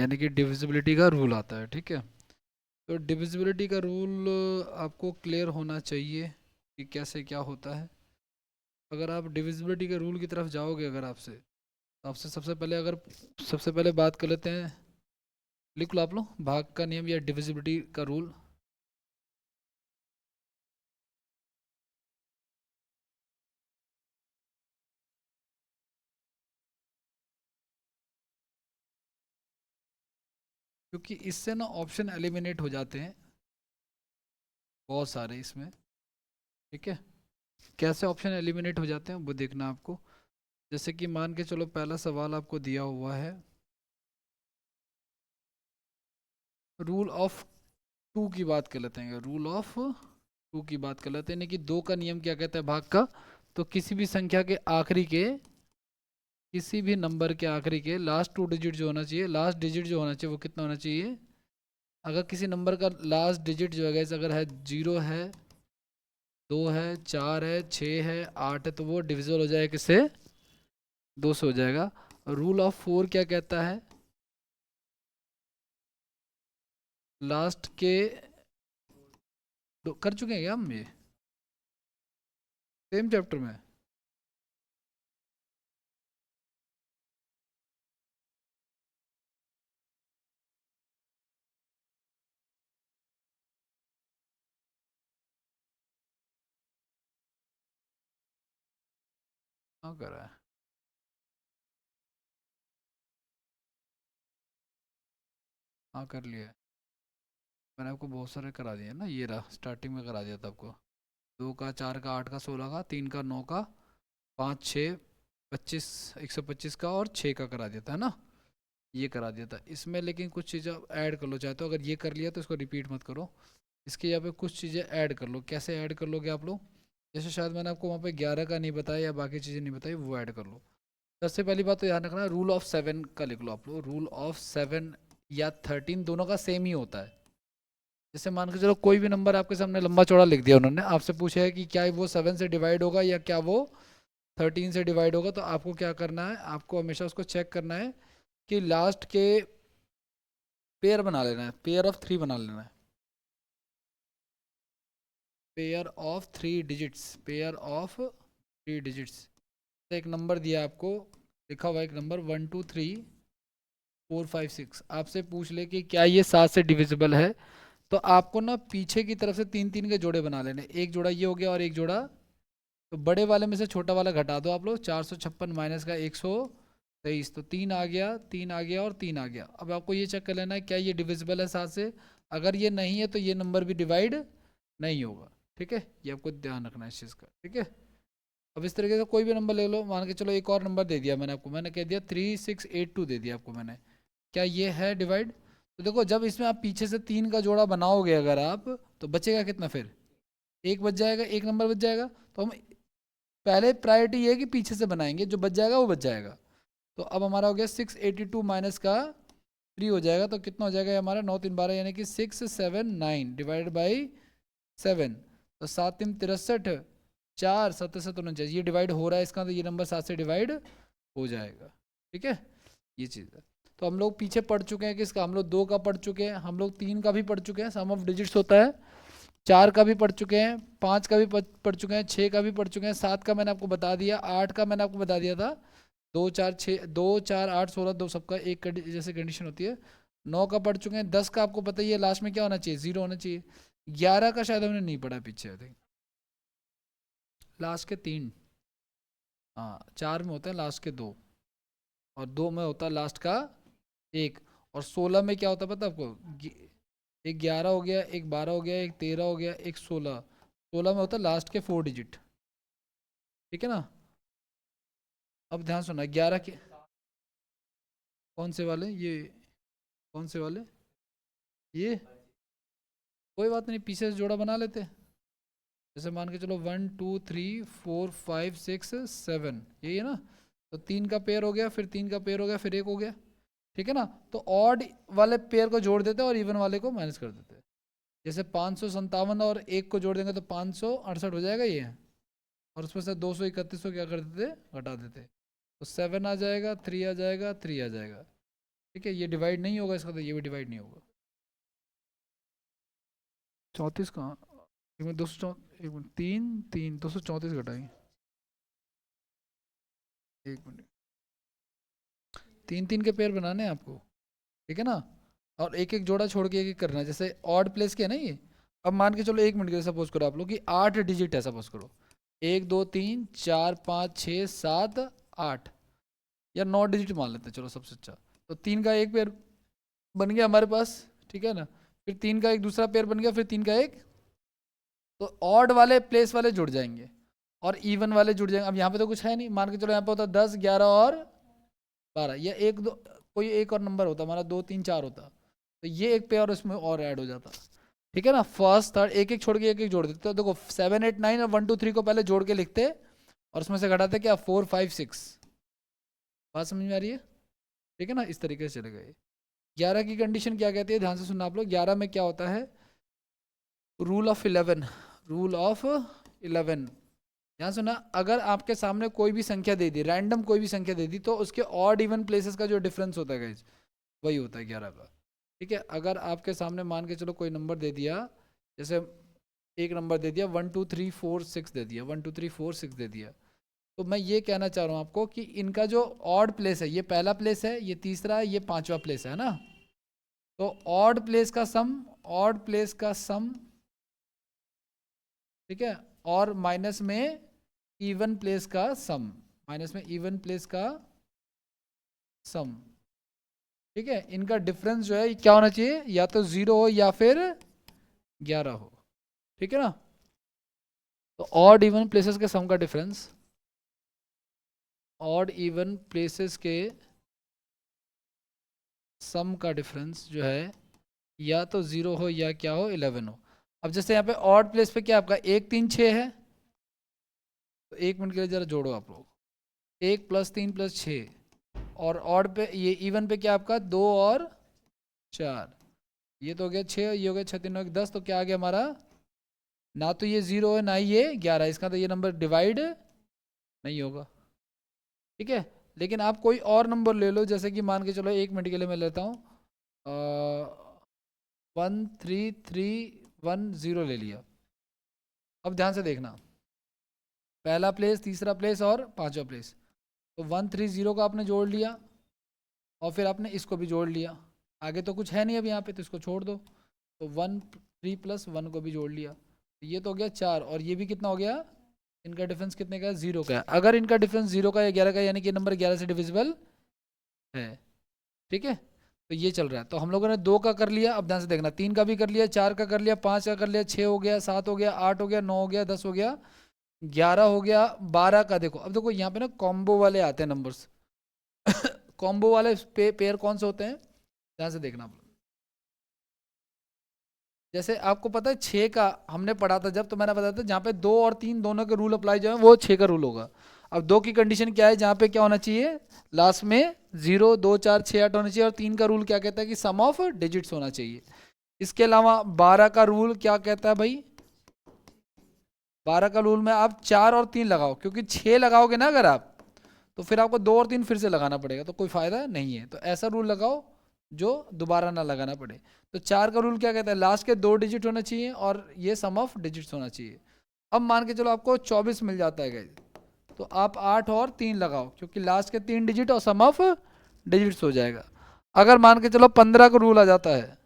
यानी कि डिविजिबिलिटी का रूल आता है। ठीक है, तो डिविजिबिलिटी का रूल आपको क्लियर होना चाहिए कि कैसे क्या होता है। अगर आप डिविजिबिलिटी के रूल की तरफ जाओगे, अगर आपसे, तो आपसे सबसे पहले, अगर सबसे पहले बात कर लेते हैं, लिख लो आप लोग भाग का नियम या डिविजिबिलिटी का रूल। क्योंकि इससे ना ऑप्शन एलिमिनेट हो जाते हैं बहुत सारे इसमें। ठीक है, कैसे ऑप्शन एलिमिनेट हो जाते हैं वो देखना आपको। जैसे कि मान के चलो पहला सवाल आपको दिया हुआ है, रूल ऑफ टू की बात कर लेते हैं, रूल ऑफ टू की बात कर लेते हैं, यानी कि दो का नियम क्या कहता है भाग का। तो किसी भी संख्या के आखिरी के, किसी भी नंबर के आखिरी के लास्ट टू डिजिट जो होना चाहिए, लास्ट डिजिट जो होना चाहिए वो कितना होना चाहिए। अगर किसी नंबर का लास्ट डिजिट जो है guys, अगर है 0 है, 2 है, 4 है, 6 है, 8 है, तो वो डिविजिबल हो जाएगा किससे, 2 से हो जाएगा। रूल ऑफ 4 क्या कहता है, लास्ट के कर चुके हैं क्या हम ये सेम चैप्टर में। हाँ करा है, हाँ कर लिया है। मैंने आपको बहुत सारे करा दिए ना, ये रहा स्टार्टिंग में करा दिया था आपको। 2 का, 4 का, 8 का, 16 का, 3 का, 9 का, 5, 6, 25, 125 का और 6 का करा दिया था, है ना। ये करा दिया था इसमें, लेकिन कुछ चीज़ें ऐड कर लो चाहे तो। अगर ये कर लिया तो इसको रिपीट मत करो, इसके यहाँ पे कुछ चीज़ें ऐड कर लो। कैसे ऐड कर लोगे आप लोग, जैसे शायद मैंने आपको वहाँ पे 11 का नहीं बताया या बाकी चीज़ें नहीं बताई, वो ऐड कर लो। सबसे पहली बात तो ध्यान रखना, रूल ऑफ 7 का लिख लो आप लोग। रूल ऑफ 7 या 13 दोनों का सेम ही होता है। जैसे मान के चलो कोई भी नंबर आपके सामने लंबा चौड़ा लिख दिया उन्होंने, आपसे पूछा है कि क्या वो 7 से डिवाइड होगा या क्या वो 13 से डिवाइड होगा, तो आपको क्या करना है, आपको हमेशा उसको चेक करना है कि लास्ट के पेयर बना लेना है, पेयर ऑफ 3 बना लेना है, pair of 3 digits, pair of 3 digits. एक नंबर दिया आपको, लिखा हुआ एक नंबर 1 2 3 4 5 6, आपसे पूछ ले कि क्या ये 7 से डिविजिबल है, तो आपको ना पीछे की तरफ से 3 3 के जोड़े बना लेने। एक जोड़ा ये हो गया और एक जोड़ा, तो बड़े वाले में से छोटा वाला घटा दो आप लोग, 456 माइनस का 123, तो 3 आ गया, 3 आ गया और 3 आ गया। अब आपको ये चेक कर लेना है क्या ये डिविजिबल है 7 से। अगर ये नहीं है तो ये नंबर भी डिवाइड नहीं होगा। ठीक है, ये आपको ध्यान रखना है इस चीज़ का। ठीक है, अब इस तरीके से कोई भी नंबर ले लो, मान के चलो एक और नंबर दे दिया मैंने आपको, मैंने कह दिया 3682 दे दिया आपको मैंने, क्या ये है डिवाइड। तो देखो जब इसमें आप पीछे से 3 का जोड़ा बनाओगे अगर आप, तो बचेगा कितना फिर, एक बच जाएगा, एक नंबर बच जाएगा। तो हम पहले प्रायोरिटी ये है कि पीछे से बनाएंगे, जो बच जाएगा वो बच जाएगा। तो अब हमारा हो गया 682 माइनस का 3 हो जाएगा, तो कितना हो जाएगा ये हमारा, 9 3 12, यानी कि 679 डिवाइडेड बाई 7, तो 7 3 63, 4 7 7 49, ये डिवाइड हो रहा है इसका, तो ये नंबर 7 से डिवाइड हो जाएगा। ठीक है, ये चीज़ है। तो हम लोग पीछे पढ़ चुके हैं किसका, हम लोग 2 का पढ़ चुके हैं, हम लोग 3 का भी पढ़ चुके हैं, सम ऑफ डिजिट्स होता है, 4 का भी पढ़ चुके हैं, 5 का भी पढ़ चुके हैं, 6 का भी पढ़ चुके हैं, 7 का मैंने आपको बता दिया, 8 का मैंने आपको बता दिया था। 2 4 6, 2 4 8 16, दो सबका एक जैसे कंडीशन होती है। 9 का पढ़ चुके हैं, 10 का आपको पता ही है लास्ट में क्या होना चाहिए, 0 होना चाहिए। 11 का शायद हमने नहीं पढ़ा पीछे, आई थिंक लास्ट के 3, हाँ 4 में होते हैं लास्ट के 2, और 2 में होता है लास्ट का 1, और 16 में क्या होता है पता है आपको, एक 11 हो गया, एक 12 हो गया, एक 13 हो गया, एक 16, 16 में होता है लास्ट के 4 डिजिट। ठीक है ना। अब ध्यान सुना, 11 के कौन से वाले ये, कौन से वाले, ये कोई बात नहीं, पीछे से जोड़ा बना लेते। जैसे मान के चलो 1 2 3 4 5 6 7, यही है ना। तो 3 का पेयर हो गया, फिर 3 का पेयर हो गया, फिर 1 हो गया। ठीक है ना, तो ऑड वाले पेयर को जोड़ देते और इवन वाले को माइनस कर देते। जैसे 557 और 1 को जोड़ देंगे तो 568 हो जाएगा ये, और उसमें से 231 को क्या कर देते, घटा देते। तो 7 आ जाएगा, 3 आ जाएगा, 3 आ जाएगा। ठीक है, ये डिवाइड नहीं होगा इसका, तो ये भी डिवाइड नहीं होगा। 34 कहाँ, एक मिनट, 200, 3 234 घटाएंगे, एक मिनट, 3 3 के पेयर बनाने हैं आपको, ठीक है ना, और एक एक जोड़ा छोड़ के एक एक करना है, जैसे ऑड प्लेस के है ना ये। अब मान के चलो, एक मिनट के लिए सपोज करो आप लोग कि 8 डिजिट है, सपोज करो 1 2 3 4 5 6 7 8, या 9 डिजिट मान लेते हैं चलो सबसे अच्छा। तो 3 का एक पेयर बन गया हमारे पास, ठीक है ना, फिर 3 का एक दूसरा पेयर बन गया, फिर 3 का एक, तो ऑड वाले प्लेस वाले जुड़ जाएंगे और इवन वाले जुड़ जाएंगे। अब यहाँ पे तो कुछ है नहीं, मान के चलो यहाँ पे होता 10 11 और 12, या एक दो कोई एक और नंबर होता हमारा, 2 3 4 होता, तो ये एक पेयर उसमें और ऐड हो जाता, ठीक है ना। फर्स्ट थर्ड एक एक छोड़ के एक एक जोड़ देते, तो देखो 7 8 9 और 1 2 3 को पहले जोड़ के लिखते और उसमें से घटाते क्या 4 5 6। बात समझ में आ रही है, ठीक है ना, इस तरीके से चले गए। 11 की कंडीशन क्या कहती है, ध्यान से सुनना आप लोग। 11 में क्या होता है, रूल ऑफ 11, रूल ऑफ 11, ध्यान सुना, अगर आपके सामने कोई भी संख्या दे दी, रैंडम कोई भी संख्या दे दी, तो उसके ऑड इवन प्लेसेस का जो डिफरेंस होता है गाइस, वही होता है 11 का, ठीक है। अगर आपके सामने मान के चलो कोई नंबर दे दिया, जैसे एक नंबर दे दिया 1 2 3 4 6 दे दिया, 1 2 3 4 6 दे दिया, तो मैं ये कहना चाह रहा हूँ आपको कि इनका जो ऑड प्लेस है, ये पहला प्लेस है, ये तीसरा है, ये पांचवा प्लेस है ना, तो ऑड प्लेस का सम, ऑड प्लेस का सम, ठीक है, और माइनस में इवन प्लेस का सम, माइनस में इवन प्लेस का सम, ठीक है। इनका डिफरेंस जो है क्या होना चाहिए, या तो 0 हो या फिर 11 हो, ठीक है ना। तो ऑड इवन प्लेसेस के सम का डिफरेंस, ऑड इवन प्लेसेस के सम का डिफरेंस जो है, या तो 0 हो या क्या हो 11 हो। अब जैसे यहाँ पे ऑड प्लेस पे क्या आपका 1 3 6 है, तो 1 मिनट के लिए जरा जोड़ो आप लोग, 1 + 3 + 6, और ऑड पे ये इवन पे क्या आपका 2 और 4, ये तो हो गया 6, ये हो गया 6 3 9 10, तो क्या आ गया हमारा, ना तो ये 0 है ना ही ये 11, इसका तो ये नंबर डिवाइड नहीं होगा, ठीक है। लेकिन आप कोई और नंबर ले लो, जैसे कि मान के चलो 1 मिनट के लिए मैं लेता हूँ 1 3 3 1 0 ले लिया। अब ध्यान से देखना, पहला प्लेस, तीसरा प्लेस और पांचवा प्लेस, तो 1 3 0 का आपने जोड़ लिया, और फिर आपने इसको भी जोड़ लिया, आगे तो कुछ है नहीं अब यहाँ पे, तो इसको छोड़ दो, तो 1 3 + 1 को भी जोड़ लिया, ये तो हो गया 4, और ये भी कितना हो गया, इनका डिफरेंस कितने का है, 0 का है। अगर इनका डिफरेंस 0 का या 11 का, यानी कि नंबर 11 से डिविजिबल है, ठीक है। तो ये चल रहा है, तो हम लोगों ने 2 का कर लिया, अब ध्यान से देखना, 3 का भी कर लिया, 4 का कर लिया, 5 का कर लिया, 6 हो गया, 7 हो गया, 8 हो गया, 9 हो गया, 10 हो गया, 11 हो गया, 12 का देखो। अब देखो यहाँ पे ना कॉम्बो वाले आते हैं नंबर्स कॉम्बो वाले पेयर कौन से होते हैं, ध्यान से देखना आप लोग। जैसे आपको पता है 6 का हमने पढ़ा था जब, तो मैंने बताया था जहाँ पे 2 और 3 दोनों के रूल अप्लाई जो है वो 6 का रूल होगा। अब 2 की कंडीशन क्या है, जहाँ पे क्या होना चाहिए, लास्ट में 0 2 4 6 8 होना चाहिए, और 3 का रूल क्या कहता है कि सम ऑफ डिजिट्स होना चाहिए। इसके अलावा 12 का रूल क्या कहता है भाई, 12 का रूल में आप 4 और 3 लगाओ, क्योंकि 6 लगाओगे ना अगर आप, तो फिर आपको 2 और 3 फिर से लगाना पड़ेगा, तो कोई फायदा नहीं है। तो ऐसा रूल लगाओ जो दोबारा ना लगाना पड़े। तो 4 का रूल क्या कहता है, लास्ट के 2 डिजिट होना चाहिए और ये सम ऑफ डिजिट्स होना चाहिए। अब मान के चलो आपको 24 मिल जाता है गाइस, तो आप 8 और 3 लगाओ, क्योंकि लास्ट के 3 डिजिट और सम ऑफ डिजिट्स हो जाएगा। अगर मान के चलो 15 का रूल आ जाता है,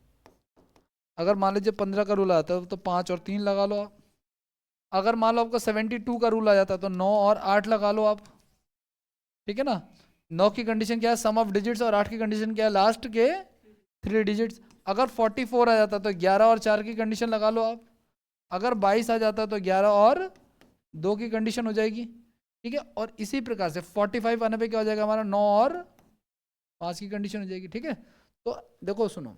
अगर मान लीजिए 15 का रूल आता है, तो 5 और 3 लगा लो आप। अगर मान लो आपका 72 का रूल आ जाता है, तो 9 और 8 लगा लो आप, ठीक है ना। 9 की कंडीशन क्या है, सम ऑफ डिजिट्स, और 8 की कंडीशन क्या है, लास्ट के 3 डिजिट्स। अगर 44 आ जाता है, तो 11 और 4 की कंडीशन लगा लो आप। अगर 22 आ जाता है, तो 11 और 2 की कंडीशन हो जाएगी, ठीक है। और इसी प्रकार से 45 आने पे क्या हो जाएगा हमारा, 9 और 5 की कंडीशन हो जाएगी, ठीक है। तो देखो सुनो,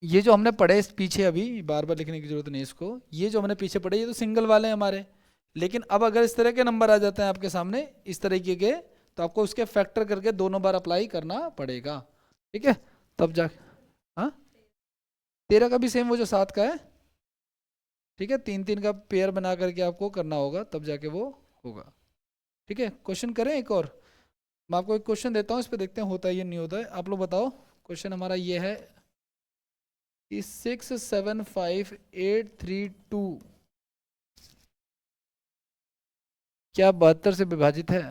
ये जो हमने पढ़े इस पीछे, अभी बार बार लिखने की जरूरत नहीं इसको, ये जो हमने पीछे पढ़े ये तो सिंगल वाले हैं हमारे। लेकिन अब अगर इस तरह के नंबर आ जाते हैं आपके सामने इस तरीके के, तो आपको उसके फैक्टर करके दोनों बार अप्लाई करना पड़ेगा, ठीक है। तब जा, हाँ 13 का भी सेम वो जो 7 का है, ठीक है, 3 3 का पेयर बना करके आपको करना होगा, तब जाके वो होगा, ठीक है। क्वेश्चन करें एक और, मैं आपको एक क्वेश्चन देता हूँ, इस पे देखते हैं होता है या नहीं होता है। आप लोग बताओ, क्वेश्चन हमारा ये है कि 675832 क्या 72 से विभाजित है?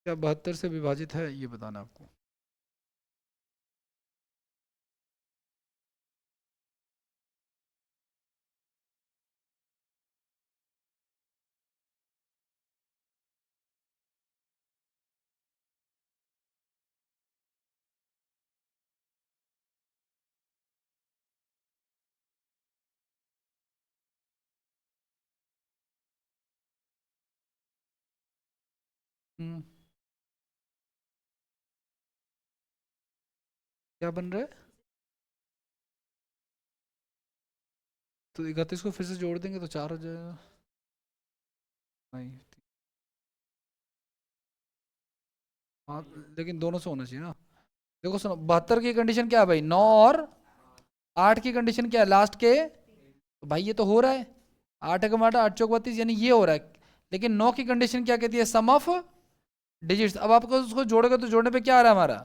क्या 72 से विभाजित है, ये बताना आपको। हम्म। क्या बन रहा है? तो 31 को फिर से जोड़ देंगे तो 4 हो जाएगा। नहीं। हाँ, लेकिन दोनों से होना चाहिए ना। देखो सुनो, 72 की कंडीशन क्या है भाई? 9 और 8 की कंडीशन क्या है लास्ट के? तो भाई ये तो हो रहा है, 8 का माटा 8 चौक 32, यानी ये हो रहा है। लेकिन 9 की कंडीशन क्या कहती है? सम ऑफ डिजिट्स। अब आपको उसको जोड़ोगे तो जोड़ने पे क्या आ रहा है हमारा?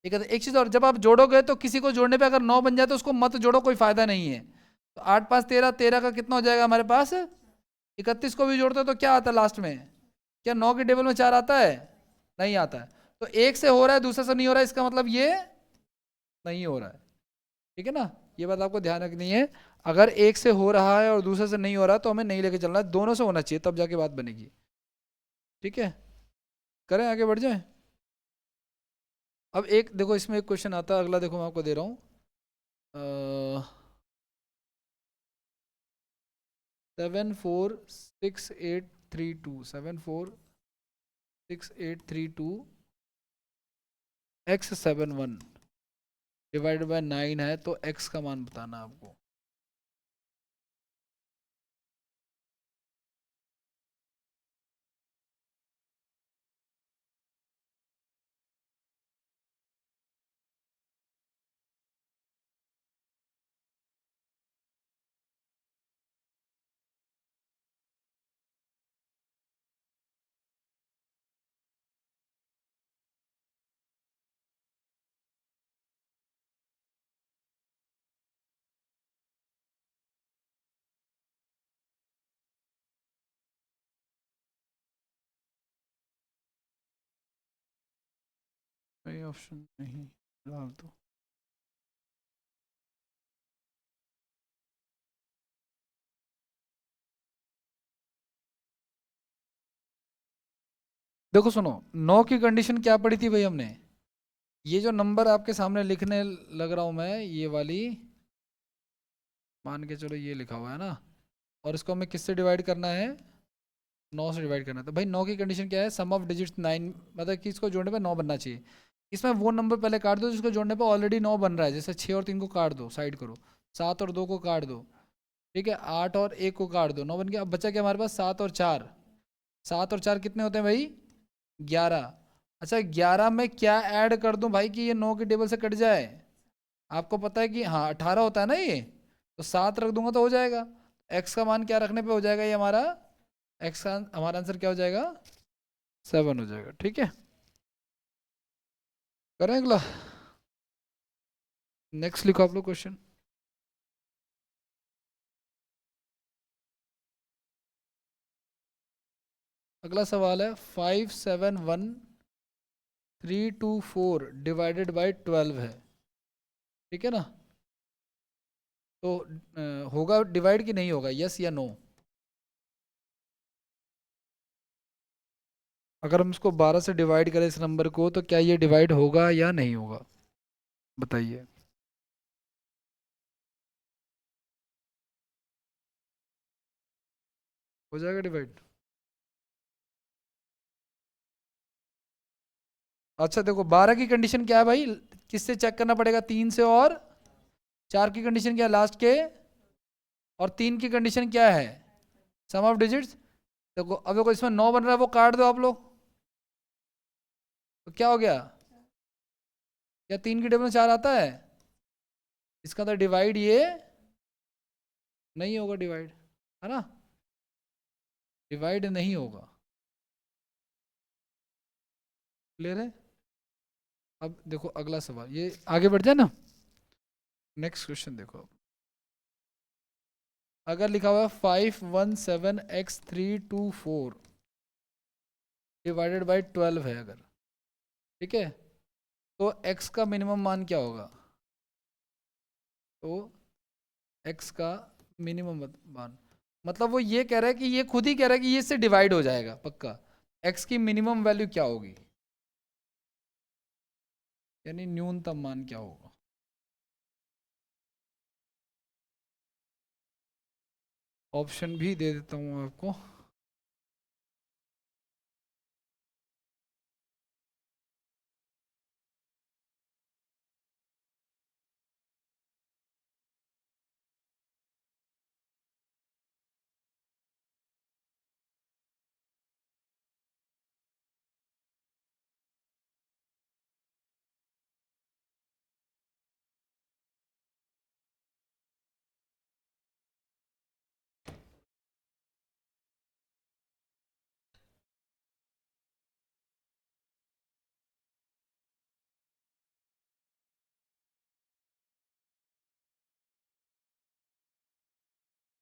एक चीज और, जब आप जोड़ोगे तो किसी को जोड़ने पे अगर 9 बन जाए तो उसको मत जोड़ो, कोई फायदा नहीं है। तो 8 5 13, 13 का कितना हो जाएगा हमारे पास? 31 को भी जोड़ते हो तो क्या आता है लास्ट में? क्या 9 के टेबल में 4 आता है? नहीं आता है। तो एक से हो रहा है, दूसरे से नहीं हो रहा है, इसका मतलब ये नहीं हो रहा है। ठीक है ना? ये बात आपको ध्यान रखनी है। अगर एक से हो रहा है और दूसरे से नहीं हो रहा है तो हमें नहीं लेके चलना है, दोनों से होना चाहिए, तब जाके बात बनेगी। ठीक है, करें आगे बढ़ जाए। अब एक देखो, इसमें एक क्वेश्चन आता है अगला, देखो मैं आपको दे रहा हूँ। 746832 x71 डिवाइडेड बाय 9 है, तो x का मान बताना आपको। कोई ऑप्शन नहीं फिलहाल तो। देखो सुनो, 9 की कंडीशन क्या पड़ी थी भाई हमने? ये जो नंबर आपके सामने लिखने लग रहा हूं मैं, ये वाली, मान के चलो ये लिखा हुआ है ना, और इसको हमें किससे डिवाइड करना है? 9 से डिवाइड करना है। तो भाई 9 की कंडीशन क्या है? सम ऑफ डिजिट्स 9, मतलब कि इसको जोड़ने पे 9 बनना चाहिए। इसमें वो नंबर पहले काट दो जिसको जोड़ने पे ऑलरेडी 9 बन रहा है, जैसे 6 और 3 को काट दो, साइड करो। 7 और 2 को काट दो, ठीक है। 8 और 1 को काट दो, 9 बन गया। अब बचा क्या हमारे पास? 7 और 4। 7 और 4 कितने होते हैं भाई? 11। अच्छा, 11 में क्या ऐड कर दूं भाई कि ये 9 के टेबल से कट जाए? आपको पता है कि हाँ 18 होता है ना ये, तो 7 रख दूंगा तो हो जाएगा। एक्स का मान क्या रखने पे हो जाएगा ये हमारा? एक्स का हमारा आंसर क्या हो जाएगा? 7 हो जाएगा। ठीक है, करें अगला। नेक्स्ट लिखो आप लोग क्वेश्चन। अगला सवाल है 571324 डिवाइडेड बाई 12 है। ठीक है ना? तो होगा डिवाइड कि नहीं होगा, यस या नो? अगर हम इसको 12 से डिवाइड करें इस नंबर को, तो क्या ये डिवाइड होगा या नहीं होगा? बताइए। हो जाएगा डिवाइड। अच्छा देखो, 12 की कंडीशन क्या है भाई? किससे चेक करना पड़ेगा? 3 से। और 4 की कंडीशन क्या है? लास्ट के। और 3 की कंडीशन क्या है? सम ऑफ डिजिट्स। देखो अब देखो, इसमें 9 बन रहा है, वो काट दो आप लोग, तो क्या हो गया? क्या 3 की टेबल में 4 आता है? इसका तो डिवाइड ये नहीं होगा डिवाइड, है ना, डिवाइड नहीं होगा। क्लियर है। अब देखो अगला सवाल, ये आगे बढ़ जाए ना, नेक्स्ट क्वेश्चन देखो। अगर लिखा हुआ है 517x324 डिवाइडेड बाई 12 है अगर, ठीक है, तो x का मिनिमम मान क्या होगा? तो x का मिनिमम मान, मतलब वो ये कह रहा है कि ये खुद ही कह रहा है कि ये इससे डिवाइड हो जाएगा पक्का। x की मिनिमम वैल्यू क्या होगी, यानी न्यूनतम मान क्या होगा? ऑप्शन भी दे देता हूँ आपको।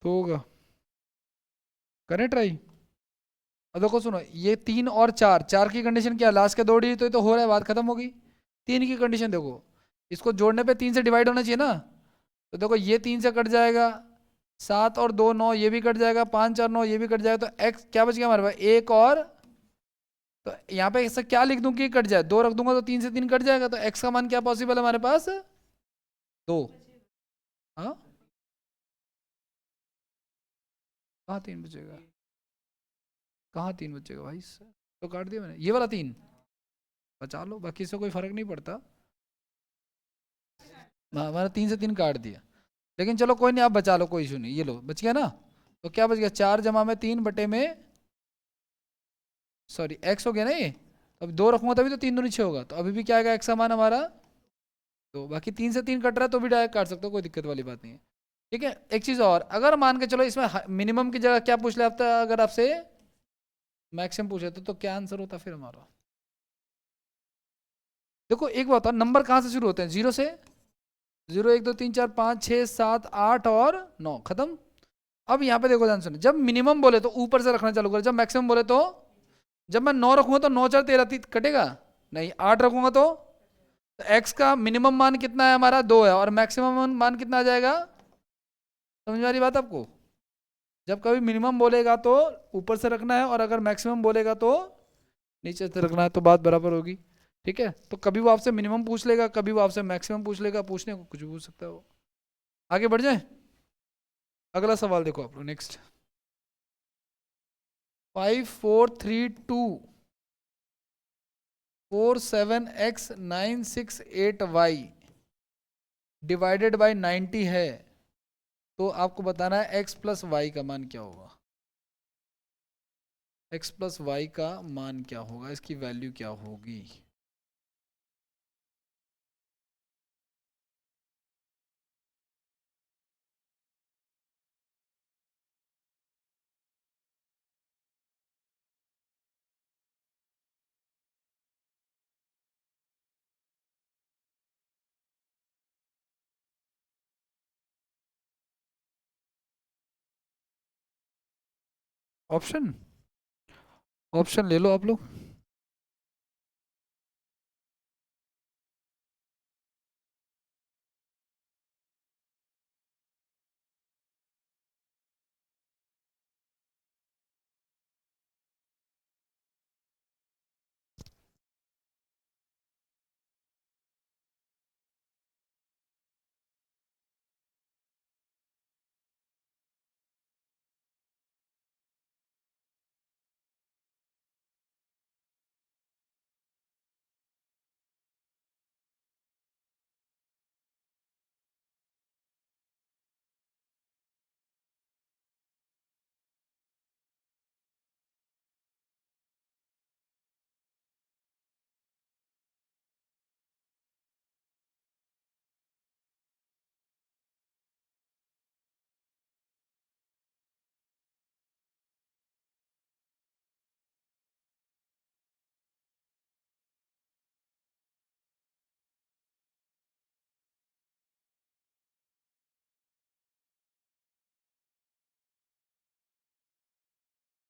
तो होगा, करें ट्राई। अब देखो सुनो, ये 3 और 4, 4 की कंडीशन क्या, लास्ट के 2 डिजिट तो हो रहा है, बात खत्म होगी। 3 की कंडीशन देखो, इसको जोड़ने पे 3 से डिवाइड होना चाहिए ना, तो देखो ये 3 से कट जाएगा, 7 और 2 9, ये भी कट जाएगा, 5 4 9 ये भी कट जाएगा, तो एक्स क्या बच गया हमारे पास, एक और, तो यहाँ पे ऐसा क्या लिख दूं कि कट जाए, 2 रख दूंगा तो 3 से 3 कट जाएगा, तो एक्स का मान क्या पॉसिबल है हमारे पास, 2। हाँ, कहाँ 3 बचेगा, कहाँ 3 बचेगा भाई, तो काट दिया मैंने, ये वाला 3 बचा लो, बाकी से कोई फर्क नहीं पड़ता। मैंने 3 से 3 काट दिया, लेकिन चलो कोई नहीं, आप बचा लो, कोई इशू नहीं, ये लो बच गया ना। तो क्या बच गया, 4 जमा में 3 बटे में, सॉरी एक्स हो गया ना ये, अब 2 रखूंगा तभी तो 3 दूनी 6 होगा, तो अभी भी क्या आएगा एक्स का मान हमारा। तो बाकी 3 से 3 कट रहा है तो भी डायरेक्ट काट सकते हो, कोई दिक्कत वाली बात नहीं है। ठीक है, एक चीज़ और, अगर मान के चलो इसमें मिनिमम की जगह क्या पूछ ले आपका, अगर आपसे मैक्सिमम पूछे तो क्या आंसर होता फिर हमारा? देखो एक बात, नंबर कहाँ से शुरू होते हैं, 0 से, 0 1 2 3 4 5 6 7 8 और 9 खत्म। अब यहाँ पे देखो ध्यान सुनो, जब मिनिमम बोले तो ऊपर से रखना चालू करो, जब मैक्सिमम बोले तो, जब मैं 9 रखूंगा तो 9 4 13 कटेगा, नहीं 8 रखूंगा तो एक्स का मिनिमम मान कितना है हमारा, 2 है, और मैक्सिमम मान कितना आ जाएगा, समझ में आ रही बात आपको? जब कभी मिनिमम बोलेगा तो ऊपर से रखना है, और अगर मैक्सिमम बोलेगा तो नीचे से रखना है, तो बात बराबर होगी। ठीक है, तो कभी वो आपसे मिनिमम पूछ लेगा, कभी वो आपसे मैक्सिमम पूछ लेगा, पूछने को कुछ भी पूछ सकता है वो। आगे बढ़ जाए, अगला सवाल देखो आप लोग, नेक्स्ट। 543247x968y डिवाइडेड बाई 90 है, तो आपको बताना है x प्लस वाई का मान क्या होगा, x प्लस वाई का मान क्या होगा, इसकी वैल्यू क्या होगी? ऑप्शन, ऑप्शन ले लो आप लोग।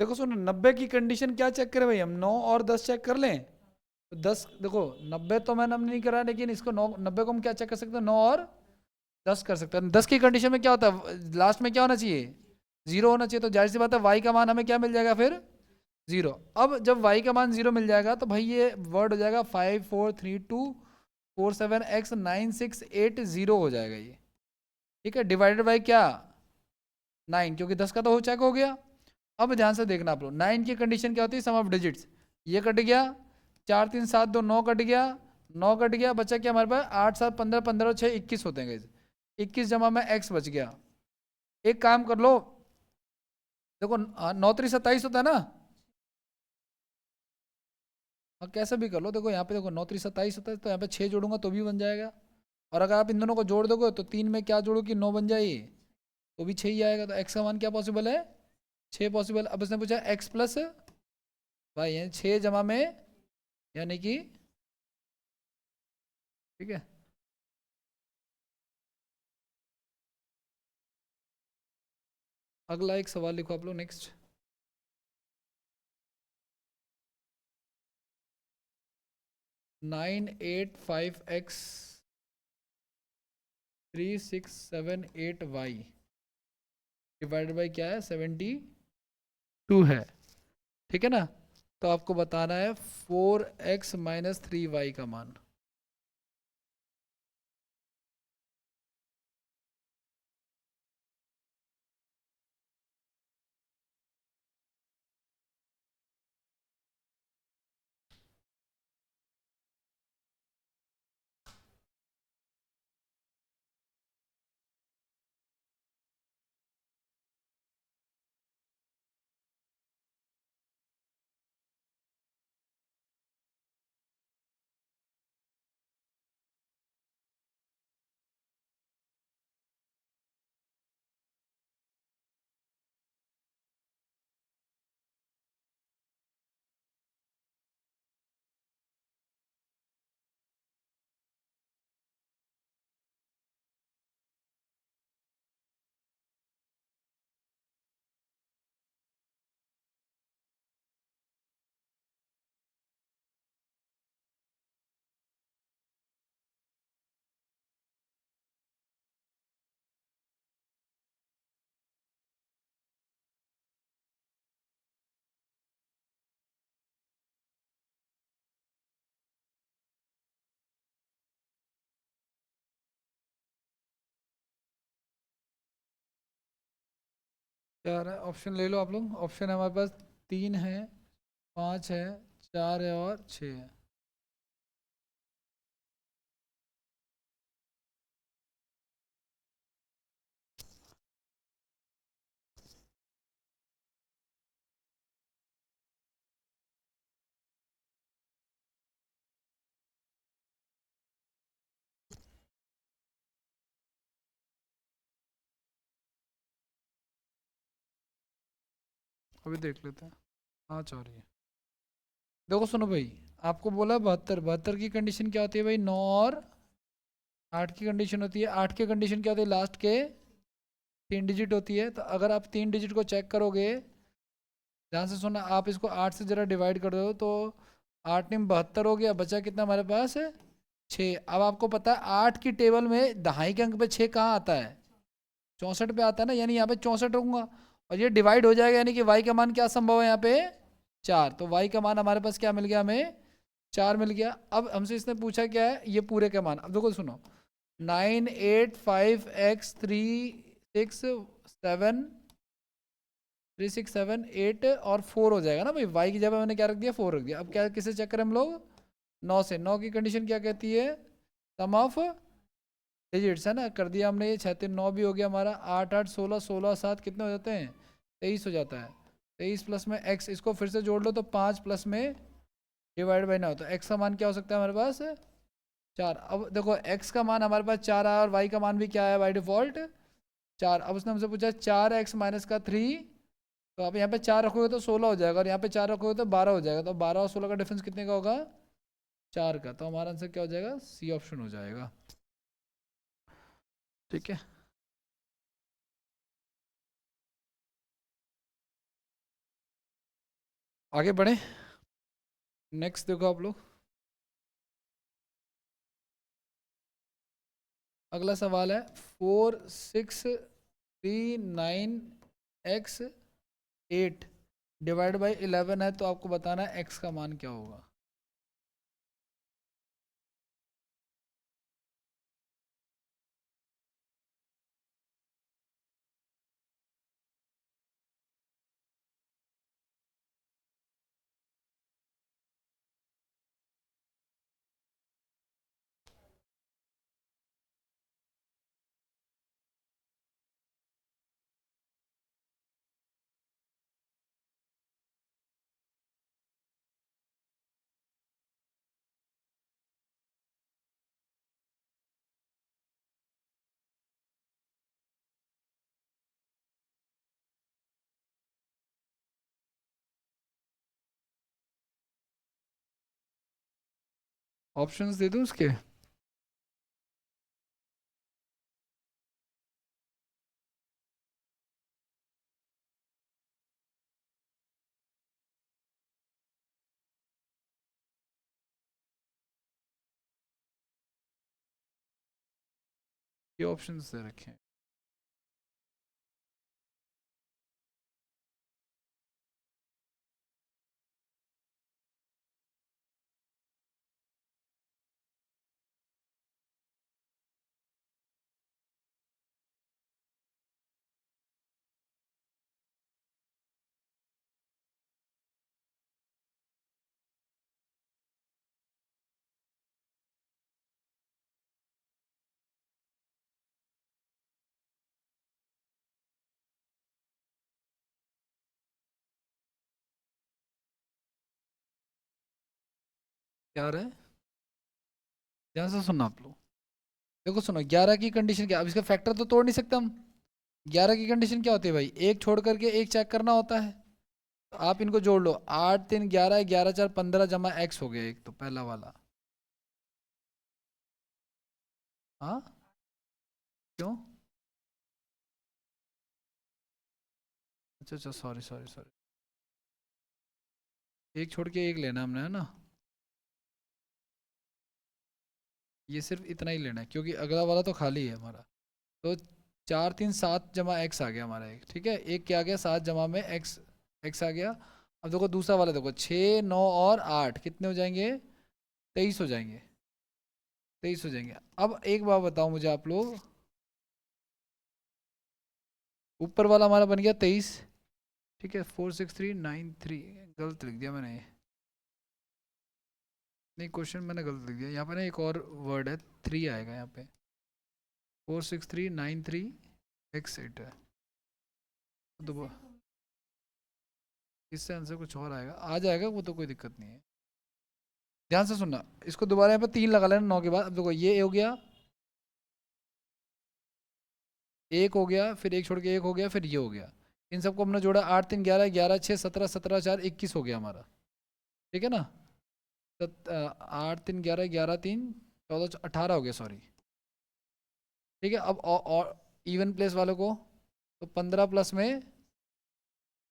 देखो सुनो, 90 की कंडीशन क्या चेक करें भाई हम, 9 और 10 चेक कर लें। तो 10 देखो, 90 तो मैंने हमने नहीं करा, लेकिन इसको 9 90 को हम क्या चेक कर सकते हैं, 9 और 10 कर सकते हैं। 10 की कंडीशन में क्या होता है, लास्ट में क्या होना चाहिए, 0 होना चाहिए। तो जाहिर सी बात है वाई का मान हमें क्या मिल जाएगा फिर, 0। अब जब वाई का मान 0 मिल जाएगा तो भाई ये वर्ड हो जाएगा 543247x9680 हो जाएगा ये। ठीक है, डिवाइडेड बाई क्या, 9, क्योंकि 10 का तो हो चेक हो गया। अब ध्यान से देखना आप लोग, 9 की कंडीशन क्या होती है, सम ऑफ डिजिट्स। ये कट गया, 4 3 7 2 9 कट गया, 9 कट गया, बचा क्या हमारे पास, 8 7 15 15 और 6 21 होते हैं गाइस। 21 जमा में x बच गया। एक काम कर लो, देखो 9 3 27 होता है ना, हाँ कैसे भी कर लो। देखो यहाँ पे देखो 9 3 27 होता है, तो यहाँ पे 6 जोड़ूंगा तो भी बन जाएगा। और अगर आप इन दोनों को जोड़ दोगे तो 3 में क्या जोड़ो कि 9 बन जाए, तो भी 6 ही आएगा। तो x का मान क्या पॉसिबल है, 6 पॉसिबल। अब इसने पूछा x प्लस भाई ये 6 जमा में, यानी कि, ठीक है। अगला एक सवाल लिखो आप लोग, next. 985x 3678y divided by क्या है, 72 है। ठीक है ना। तो आपको बताना है 4x माइनस 3y का मान। क्या रहा है, ऑप्शन ले लो आप लोग। ऑप्शन हमारे पास 3 है, 5 है, 4 है और 6 है। अभी देख लेते हैं। हाँ चाह रही है। देखो सुनो भाई, आपको बोला 72, 72 की कंडीशन क्या होती है भाई, 9 और 8 की कंडीशन होती है। 8 की कंडीशन क्या होती है, लास्ट के 3 डिजिट होती है। तो अगर आप 3 डिजिट को चेक करोगे, ध्यान से सुनना, आप इसको 8 से जरा डिवाइड कर दो तो 8 में 72 हो गया, बचा कितना हमारे पास, 6। अब आपको पता है 8 की टेबल में दहाई के अंक पे 6 कहाँ आता है, 64 पे आता है ना, यानी यहाँ पे 64 रहूंगा। और ये डिवाइड हो जाएगा, यानी कि y का मान क्या संभव है यहाँ पे, 4। तो y का मान हमारे पास क्या मिल गया, हमें 4 मिल गया। अब हमसे इसने पूछा क्या है, ये पूरे का मान। अब देखो सुनो, 985x 3 6 7 और 4 हो जाएगा ना भाई, y की जगह मैंने क्या रख दिया, 4 रख दिया। अब क्या किसे चेक करें हम लोग, 9 से। 9 की कंडीशन क्या कहती है, सम ऑफ डिजिट्स है ना, कर दिया हमने। ये 6 3 9 भी हो गया हमारा, 8 8 16 16 7 कितने हो जाते हैं, 23 हो जाता है। 23 प्लस में x, इसको फिर से जोड़ लो तो 5 प्लस में डिवाइड बाई 9, तो x का मान क्या हो सकता है हमारे पास, 4। अब देखो x का मान हमारे पास 4 आया और y का मान भी क्या है बाई डिफॉल्ट, 4। अब उसने हमसे पूछा 4x माइनस का 3, तो आप यहाँ पे 4 रखोगे तो 16 हो जाएगा, और यहाँ पे 4 रखोगे तो 12 हो जाएगा। तो 12 और 16 का डिफरेंस कितने का होगा, 4 का। तो हमारा आंसर क्या हो जाएगा, सी ऑप्शन हो जाएगा। ठीक है। आगे बढ़े। नेक्स्ट देखो आप लोग, अगला सवाल है 4639x8 डिवाइड बाई 11 है, तो आपको बताना है x का मान क्या होगा। ऑप्शंस दे दूं उसके? ये ऑप्शंस दे रखे हैं। क्या रहा है, ध्यान से सुनना आप लोग। देखो सुनो, 11 की कंडीशन क्या, अब इसका फैक्टर तो तोड़ नहीं सकते हम। 11 की कंडीशन क्या होती है भाई, एक छोड़ करके एक चेक करना होता है। तो आप इनको जोड़ लो, 8 3 11, 11 4 15 जमा x हो गया एक, तो पहला वाला। हाँ, क्यों? अच्छा अच्छा, सॉरी सॉरी सॉरी, एक छोड़ के एक लेना हमने, है ना। ये सिर्फ इतना ही लेना है, क्योंकि अगला वाला तो खाली है हमारा। तो 4 3 7 जमा x आ गया हमारा एक, ठीक है। एक क्या आ गया, 7 जमा में x, x आ गया। अब देखो दूसरा वाला, देखो 6 9 और 8 कितने हो जाएंगे, 23 हो जाएंगे, 23 हो जाएंगे। अब एक बात बताओ मुझे आप लोग, ऊपर वाला हमारा बन गया 23, ठीक है। 46393, गलत लिख दिया मैंने ये। नहीं, क्वेश्चन मैंने गलत लिख दिया, यहाँ पे ना एक और वर्ड है, 3 आएगा यहाँ पे। 46393x8 है। तो इससे आंसर कुछ और आएगा, आ जाएगा वो, तो कोई दिक्कत नहीं है। ध्यान से सुनना, इसको दोबारा यहाँ पे 3 लगा लेना 9 के बाद। अब देखो ये हो गया, एक हो गया, फिर एक छोड़ के एक हो गया, फिर ये हो गया। इन सबको हमने जोड़ा, 8 3 11, 11 6 17 17 4 21 हो गया हमारा, ठीक है ना। 8 3 11, 11 3 14 18 हो गया, सॉरी, ठीक है। अब और इवन प्लेस वालों को, तो 15 प्लस में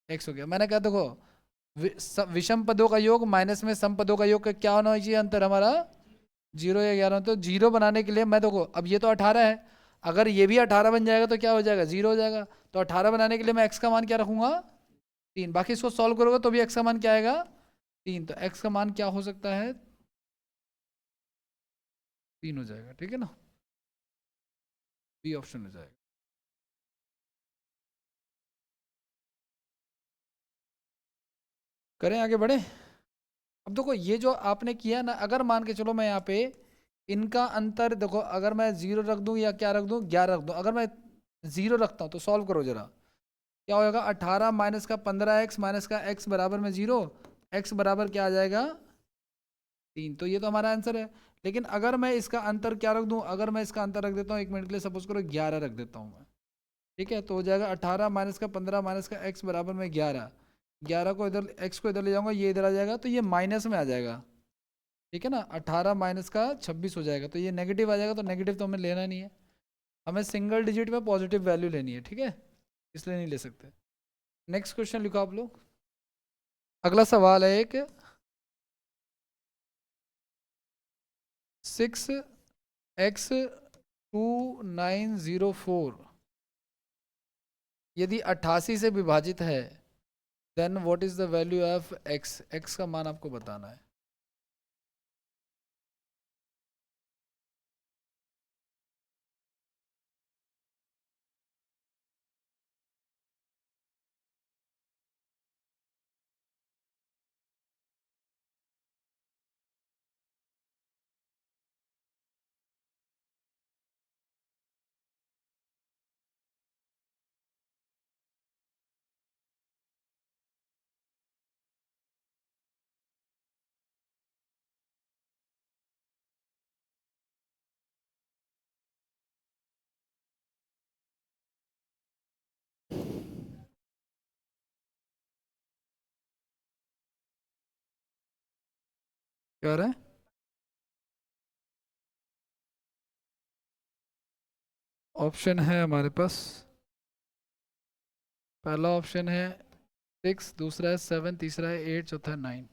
x हो गया। मैंने कहा देखो, विषम पदों का योग माइनस में सम पदों का योग का क्या होना चाहिए अंतर हमारा, 0 या 11। तो 0 बनाने के लिए मैं देखो, अब ये तो 18 है, अगर ये भी 18 बन जाएगा तो क्या हो जाएगा, 0 हो जाएगा। तो 18 बनाने के लिए मैं x का मान क्या रखूंगा, 3। बाकी इसको सॉल्व करोगे तो भी x का मान क्या आएगा, 3। तो x का मान क्या हो सकता है, 3 हो जाएगा, ठीक है ना। बी ऑप्शन हो जाएगा। करें आगे बढ़े। अब देखो ये जो आपने किया ना, अगर मान के चलो मैं यहाँ पे इनका अंतर देखो, अगर मैं 0 रख दूं या क्या रख दूं, 11 रख दूं, अगर मैं 0 रखता हूँ तो सॉल्व करो जरा, क्या होगा, 18 माइनस का 15x माइनस का x बराबर में 0, x बराबर क्या आ जाएगा, 3। तो ये तो हमारा आंसर है। लेकिन अगर मैं इसका अंतर क्या रख दूं, अगर मैं इसका अंतर रख देता हूँ 1 मिनट के लिए, सपोज करो 11 रख देता हूँ मैं, ठीक है। तो हो जाएगा 18 माइनस का 15 माइनस का x बराबर में 11, 11 को इधर, x को इधर ले जाऊंगा, ये इधर आ जाएगा, तो ये माइनस में आ जाएगा, ठीक है ना। 18 माइनस का 26 हो जाएगा, तो ये नेगेटिव आ जाएगा, तो नेगेटिव तो हमें लेना नहीं है, हमें सिंगल डिजिट में पॉजिटिव वैल्यू लेनी है, ठीक है, इसलिए नहीं ले सकते। नेक्स्ट क्वेश्चन लिखो आप लोग, अगला सवाल है एक 6x2904 यदि 88 से विभाजित है then what is the value of x, x का मान आपको बताना है। क्या रहे हैं? ऑप्शन है हमारे पास, पहला ऑप्शन है 6, दूसरा है 7, तीसरा है 8, चौथा है 9।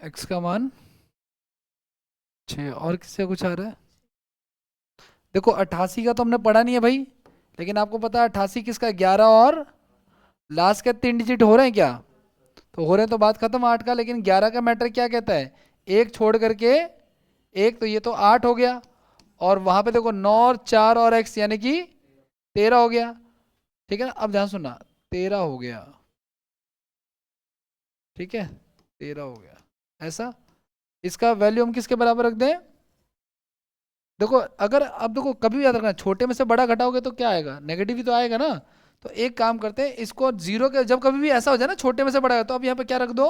x का मान 6। और किससे कुछ आ रहा है? देखो 88 का तो हमने पढ़ा नहीं है भाई, लेकिन आपको पता है 88 किसका, 11 और लास्ट के 3 डिजिट हो रहे हैं क्या? तो हो रहे हैं तो बात खत्म 8 का। लेकिन 11 का मैटर क्या कहता है, एक छोड़ करके एक, तो ये तो 8 हो गया। और वहां पे देखो 9 और 4 और x यानी कि 13 हो गया। ठीक है ना, अब ध्यान सुनना, 13 हो गया। ठीक है, 13 हो गया ऐसा। इसका वैल्यू हम किसके बराबर रख दें? देखो अगर अब देखो कभी भी याद रखना, छोटे में से बड़ा घटाओगे तो क्या आएगा, नेगेटिव ही तो आएगा ना। तो एक काम करते हैं, इसको जीरो के, जब कभी भी ऐसा हो जाए ना छोटे में से बड़ा है, तो अब यहाँ पे क्या रख दो,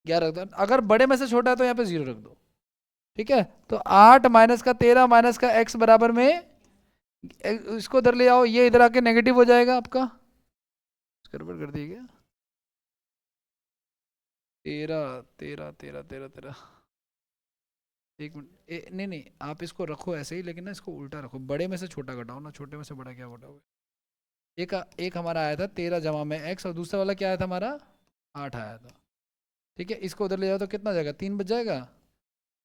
11 रख दो। अगर बड़े में से छोटा है तो यहाँ पे 0 रख दो। ठीक है, तो 8 माइनस का 13 माइनस का x बराबर में इसको इधर ले आओ, ये इधर आके नेगेटिव हो जाएगा आपका। गड़बड़ कर दी क्या? 13 एक मिनट, नहीं नहीं, आप इसको रखो ऐसे ही, लेकिन ना इसको उल्टा रखो, बड़े में से छोटा घटाओ ना, छोटे में से बड़ा क्या घटाओगे। एक एक हमारा आया था 13 जमा में x, और दूसरा वाला क्या आया था हमारा, 8 आया था। ठीक है, इसको उधर ले जाओ तो कितना जाएगा, 3 बच जाएगा।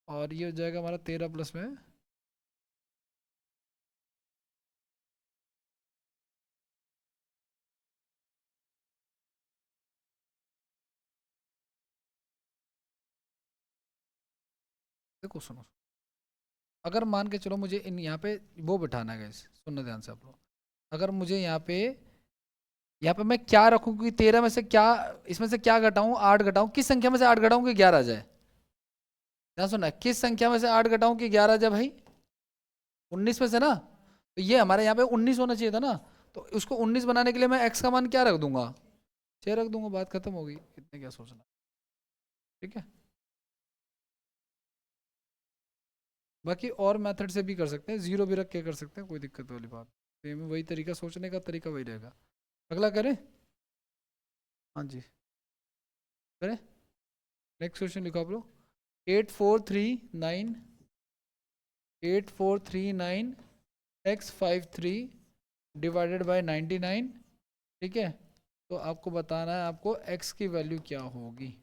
और ये हो जाएगा हमारा 13 प्लस में, देखो सुनो, अगर मान के चलो मुझे इन यहाँ पे वो बिठाना है गाइस, सुनना ध्यान से आप लोग। अगर मुझे यहाँ पे मैं क्या रखूँ, क्योंकि 13 में से क्या, इसमें से क्या घटाऊँ, 8 घटाऊँ, किस संख्या में से 8 घटाऊँ कि 11 आ जाए। ध्यान सुनना, किस संख्या में से 8 घटाऊँ कि 11 आ जाए भाई, 19 में से ना। तो ये हमारे यहाँ पे 19 होना चाहिए था ना। तो उसको 19 बनाने के लिए मैं x का मान क्या रख दूंगा, 6 रख दूंगा, बात खत्म हो गई, इतने क्या सोचना। ठीक है, बाकी और मेथड से भी कर सकते हैं, जीरो भी रख के कर सकते हैं, कोई दिक्कत वाली बात। सेम वही तरीका, सोचने का तरीका वही रहेगा। अगला करें, हाँ जी करें। नेक्स्ट क्वेश्चन लिखो आप लोग, 8439 x53 डिवाइडेड बाय 99। ठीक है, तो आपको बताना है आपको x की वैल्यू क्या होगी।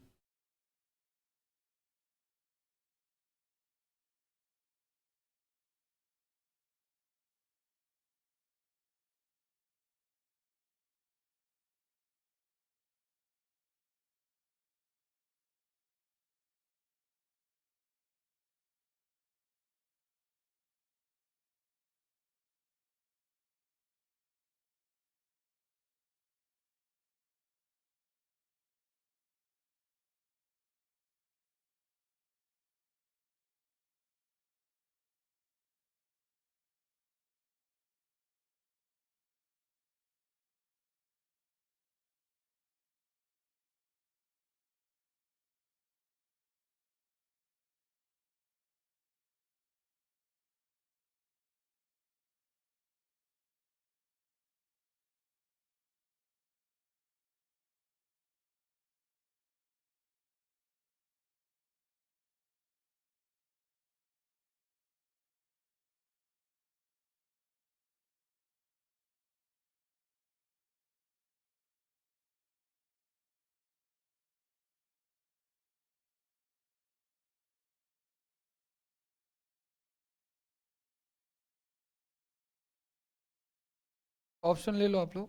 ऑप्शन ले लो आप लोग।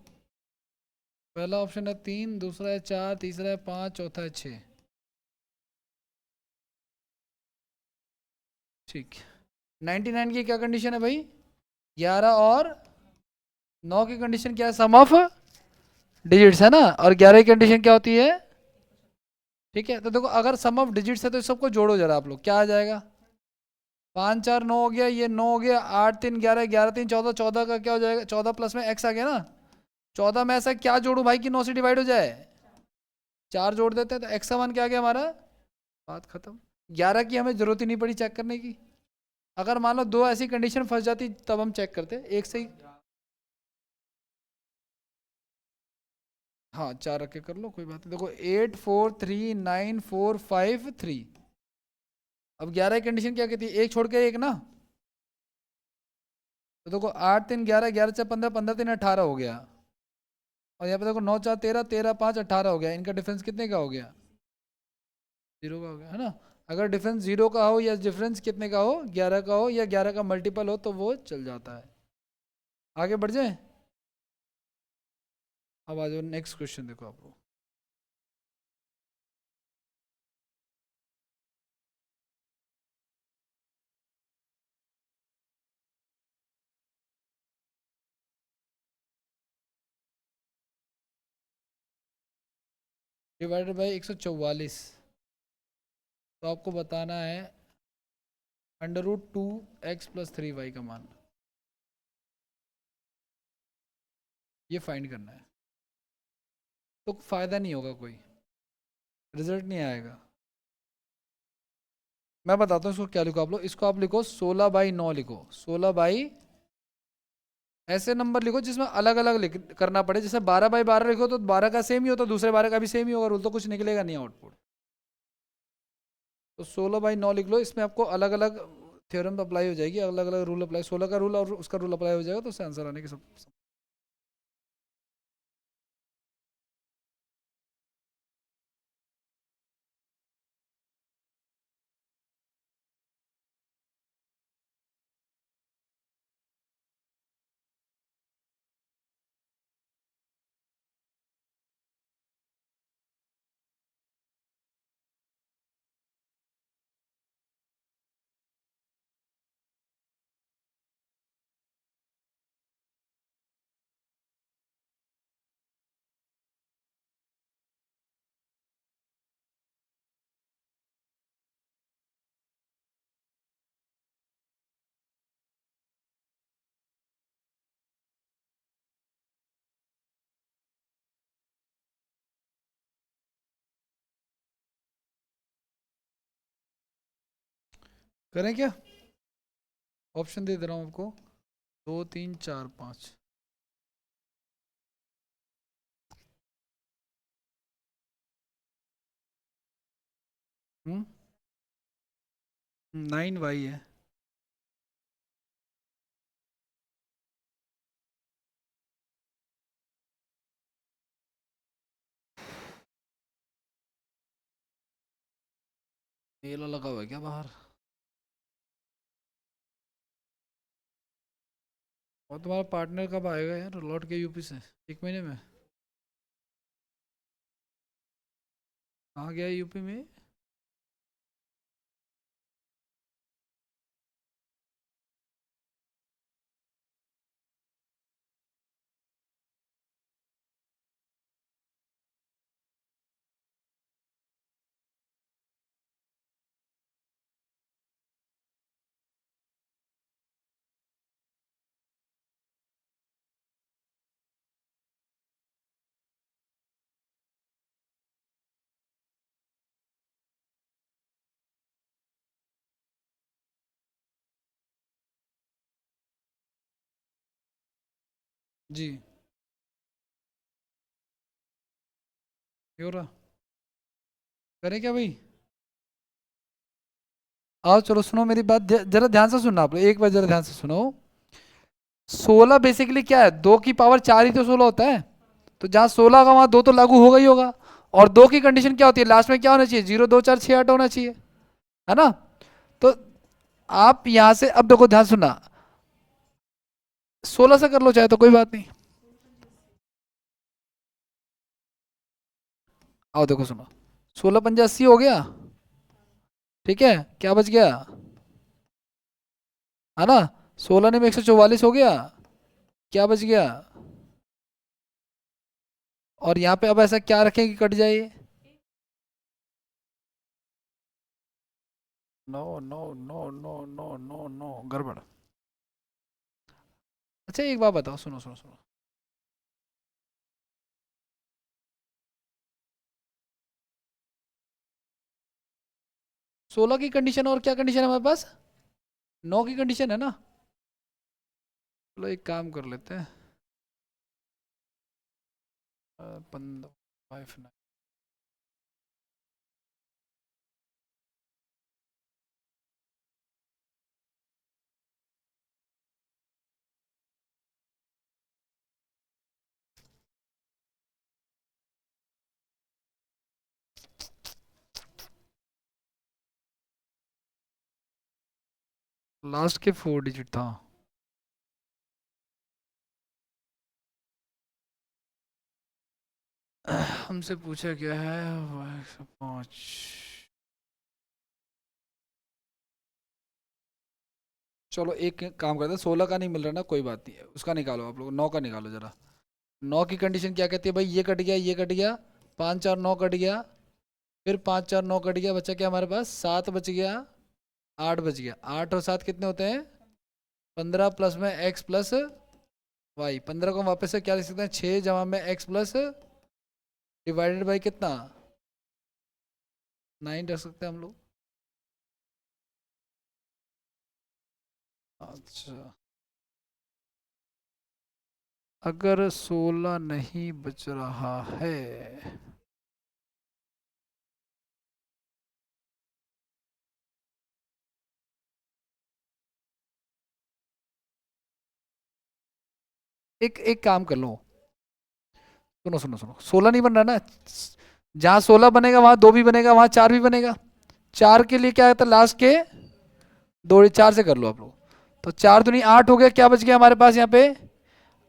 पहला ऑप्शन है 3, दूसरा है 4, तीसरा है 5, चौथा है 6। ठीक। 99 की क्या कंडीशन है भाई? 11 और 9 की कंडीशन क्या है? सम ऑफ डिजिट्स है ना। और 11 की कंडीशन क्या होती है? ठीक है, तो देखो अगर सम ऑफ डिजिट्स है तो इस सबको जोड़ो जरा आप लोग, क्या आ जाएगा? 5 4 9 हो गया, ये 9 हो गया, 8 3 11, 11 3 14, 14 का क्या हो जाएगा? 14 प्लस में एक्स आ गया ना। 14 में ऐसा क्या जोड़ू भाई कि 9 से डिवाइड हो जाए? 4 जोड़ देते हैं तो एक्स का मान क्या आ गया हमारा? बात खत्म। 11 की हमें जरूरत ही नहीं पड़ी चेक करने की। अगर मान लो दो ऐसी कंडीशन फंस जाती तब हम चेक करते, एक से ही। हाँ 4 रख के कर लो, कोई बात नहीं। देखो 8 4 3 9 4 5 3। अब 11 की कंडीशन क्या कहती है? एक छोड़ के एक ना। तो देखो 8 3 11, 11 4 15, 15 3 18 हो गया। और यहाँ पे देखो 9 4 13, 13 5 18 हो गया। इनका डिफरेंस कितने का हो गया? 0 का हो गया है ना। अगर डिफरेंस 0 का हो या डिफरेंस कितने का हो, 11 का हो या 11 का मल्टीपल हो तो वो चल जाता है। आगे बढ़ जाए। अब आ जाओ नेक्स्ट क्वेश्चन, देखो आप लोग। डिवाइडेड बाई 144, तो आपको बताना है √2x+3y का मान, ये फाइंड करना है। तो फायदा नहीं होगा, कोई रिजल्ट नहीं आएगा। मैं बताता हूँ इसको क्या लिखो आप लोग। इसको आप लिखो 16/9 लिखो। 16 ऐसे नंबर लिखो जिसमें अलग अलग करना पड़े। जैसे 12/12 लिखो तो 12 का सेम ही होता, दूसरे 12 का भी सेम ही होगा, रूल तो कुछ निकलेगा नहीं आउटपुट। तो 16/9 लिख लो। इसमें आपको अलग अलग थ्योरम अप्लाई हो जाएगी, अलग अलग रूल अप्लाई, 16 का रूल और उसका रूल अप्लाई हो जाएगा, तो उससे आंसर आने की सब। करें क्या? ऑप्शन दे दे रहा हूँ आपको, 2 3 4 5। 9y है। मेला लगा हुआ है क्या बाहर? और तुम्हारा पार्टनर कब आएगा यार लौट के यूपी से? 1 महीने में? कहाँ गया यूपी में? जी। क्यों रहा? करें क्या भाई? आओ चलो सुनो मेरी बात, जरा ध्यान से सुनना आप लोग, एक बार जरा ध्यान से सुनो। 16 बेसिकली क्या है? 2 की पावर 4 ही तो 16 होता है। तो जहाँ 16 का वहां 2 तो लागू होगा ही होगा। और 2 की कंडीशन क्या होती है? लास्ट में क्या होना चाहिए? 0 2 4 6 8 होना चाहिए, है ना। तो आप यहां से अब देखो ध्यान सुनना, 16 से कर लो चाहे तो कोई बात नहीं। आओ देखो सुनो, 16 × 5 = 80 हो गया, ठीक है, क्या बच गया, है ना, 16 में 144 हो गया, क्या बच गया, और यहाँ पे अब ऐसा क्या रखें कि कट जाए, no no no no no no no, गड़बड़। अच्छा एक बात बताओ, सुनो सुनो सुनो, 16 की कंडीशन और क्या कंडीशन है हमारे पास, 9 की कंडीशन है ना। चलो एक काम कर लेते हैं, 15 5 9, लास्ट के 4 डिजिट था। हमसे पूछा क्या है, 105। चलो एक काम करते हैं, 16 का नहीं मिल रहा ना, कोई बात नहीं है, उसका निकालो आप लोग, 9 का निकालो जरा। 9 की कंडीशन क्या कहती है भाई, ये कट गया, ये कट गया, 5 4 9 कट गया, फिर 5 4 9 कट गया, बचा क्या हमारे पास, 7 बच गया, 8 बच गया, 8 और 7 कितने होते हैं, 15 प्लस में एक्स प्लस वाई, 15 को वापस से क्या लिख सकते हैं, 6 जमा में एक्स प्लस डिवाइडेड बाई कितना, 9 रख सकते हैं हम लोग। अच्छा, अगर 16 नहीं बच रहा है, एक काम कर लो, सुनो सुनो सुनो, 16 नहीं बन रहा ना, जहाँ 16 बनेगा वहां 2 भी बनेगा, वहां 4 भी बनेगा, 4 के लिए क्या है, लास्ट के 4 से कर लो आप लोग, तो 4 दूनी 8 हो गया, क्या बच गया हमारे पास यहाँ पे,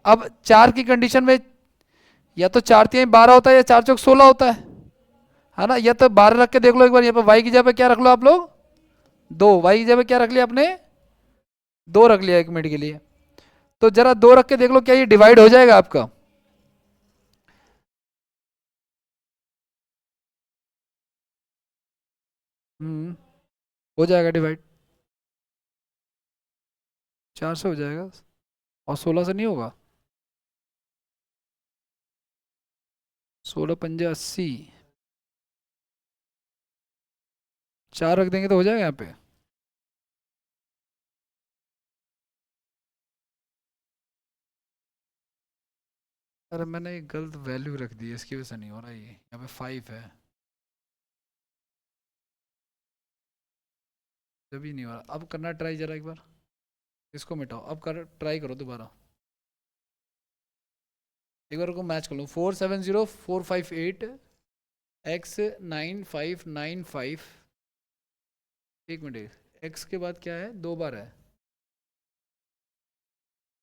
अब 4 की कंडीशन में या तो 4 3 12 होता है, या 4 4 16 होता है ना, या तो 12 रख के देख लो एक बार, यहाँ पे वाई की जगह पे क्या रख लो आप लोग, 2, वाई की जगह पे क्या रख लिया आपने, 2 रख लिया 1 मिनट के लिए, तो जरा 2 रख के देख लो क्या ये डिवाइड हो जाएगा आपका, हम्म, हो जाएगा डिवाइड, 4 से हो जाएगा, और 16 से नहीं होगा, 16 × 5 = 80, 4 रख देंगे तो हो जाएगा यहाँ पे, अरे मैंने एक गलत वैल्यू रख दी है, इसकी वजह से नहीं हो रहा, ये यहाँ पे 5 है, जब ही नहीं हो रहा, अब करना ट्राई जरा एक बार, इसको मिटाओ, अब कर ट्राई करो दोबारा, एक बार को मैच कर लो, 4 7 0 4 5 8 x 9 5 9 5, एक मिनट, एक्स के बाद क्या है, 2 बार है,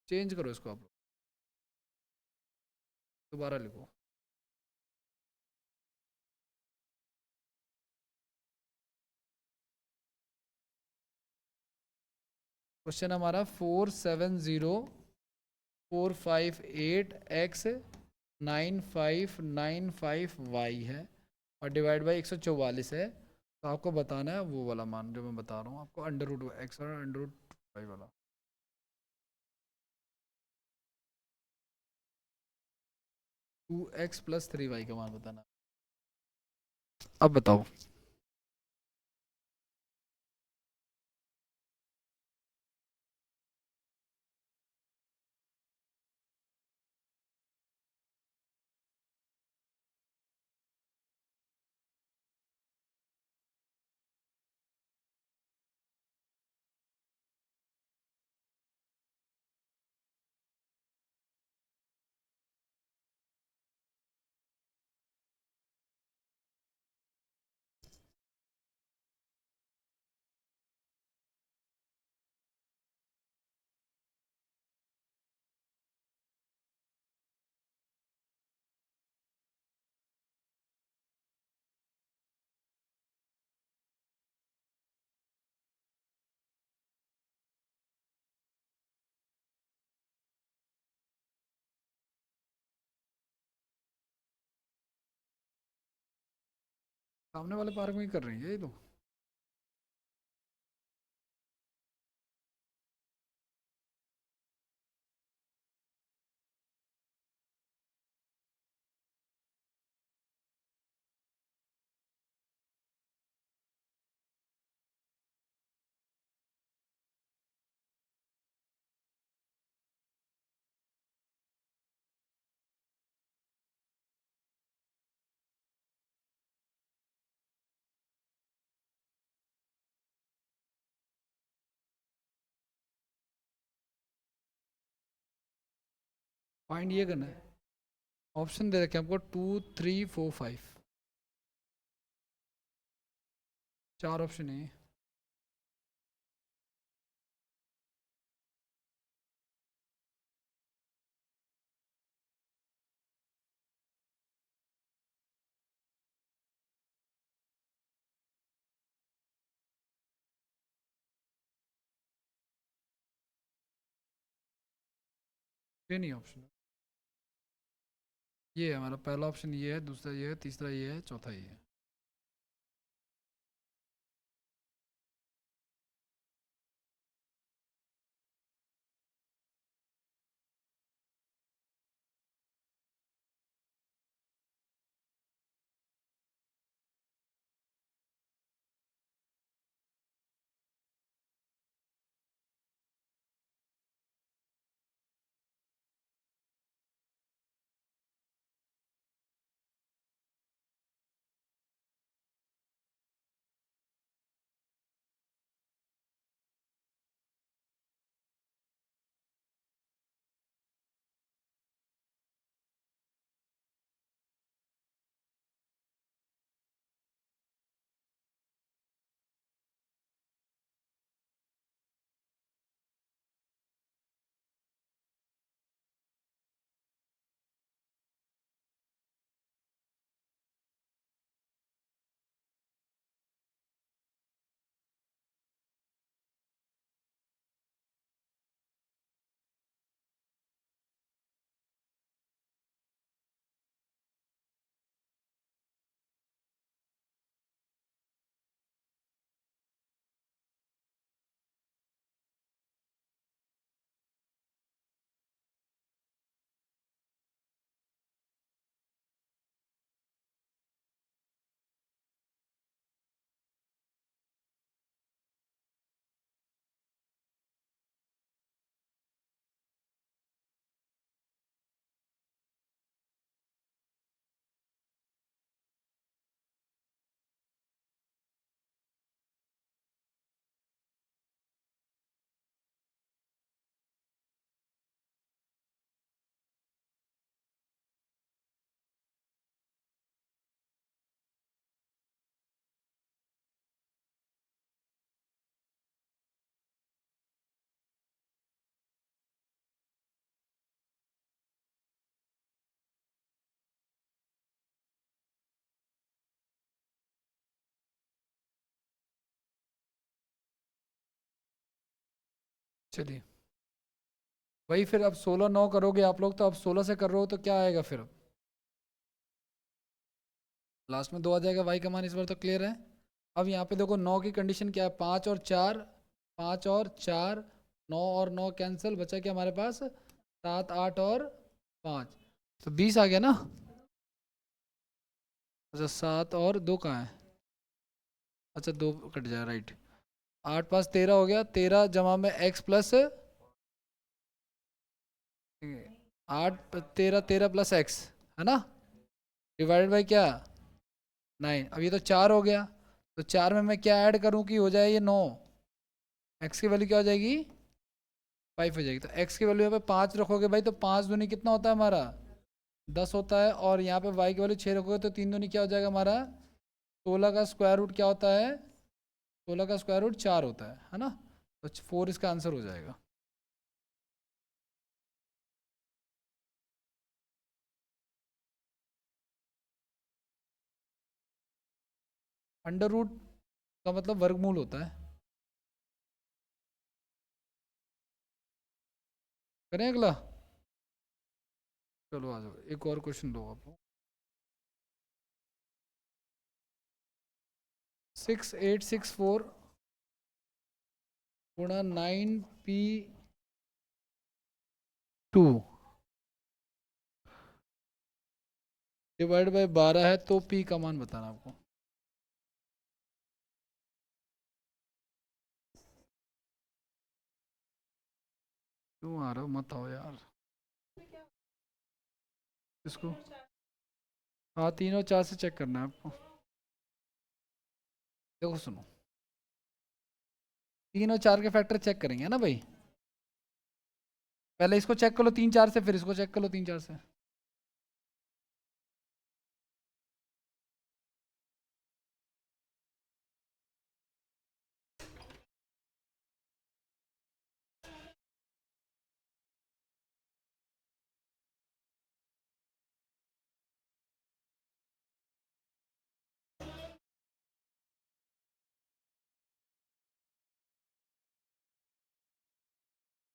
चेंज करो इसको आप लोग, दोबारा लिखो, क्वेश्चन हमारा 4 7 0 4 5 8 x 9 5 9 5 y है, और डिवाइड बाई 144 है, तो आपको बताना है वो वाला मान जो मैं बता रहा हूँ आपको, अंडर रूट एक्स और अंडर रूट वाई वाला, 2x + 3y का मान बताना, अब बताओ, सामने वाले पार्क में ही कर रही है ये तो। फाइंड ये करना है। ऑप्शन दे रखे हैं हमको 2 3 4 5। 4 ऑप्शन है। ये नहीं ऑप्शन। ये है हमारा पहला ऑप्शन, ये है, दूसरा ये है, तीसरा ये है, चौथा ये है। चलिए वही फिर, अब 16 9 करोगे आप लोग, तो अब 16 से कर रहे हो तो क्या आएगा फिर? लास्ट में 2 आ जाएगा। वाई का मान इस बार तो क्लियर है। अब यहाँ पे देखो 9 की कंडीशन क्या है, 5 और 4, 5 और 4, 9 और 9 कैंसिल, बचा क्या हमारे पास, 7 8 और 5, तो 20 आ गया ना। अच्छा 7 और 2 कहाँ है, अच्छा 2 कट जाए, राइट। 8 5 13 हो गया, 13 जमा में x प्लस 8 13 13 प्लस x, है ना, डिवाइडेड बाई क्या, 9। अब ये तो 4 हो गया, तो 4 में मैं क्या ऐड करूं कि हो जाए ये 9, x की वैल्यू क्या हो जाएगी, 5 हो जाएगी। तो x की वैल्यू यहाँ पे 5 रखोगे भाई, तो 5 दूनी कितना होता है हमारा, 10 होता है। और यहाँ पे y की वैल्यू 6 रखोगे तो 3 दूनी क्या हो जाएगा हमारा, 16 का स्क्वायर रूट क्या होता है, 16 का स्क्वायर रूट 4 होता है ना। तो 4 इसका आंसर हो जाएगा। अंडर रूट का मतलब वर्गमूल होता है। करें अगला, चलो आ जाओ, एक और क्वेश्चन लो आप। 6864 गुणा 9p2 डिवाइड बाय 12 है, तो p का मान बताना आपको। क्यों आ रहा हो, मत आओ यार। इसको हाँ 3 और 4 से चेक करना है आपको। देखो सुनो, 3 और 4 के फैक्टर चेक करेंगे ना भाई। पहले इसको चेक कर लो 3 4 से, फिर इसको चेक कर लो 3 4 से।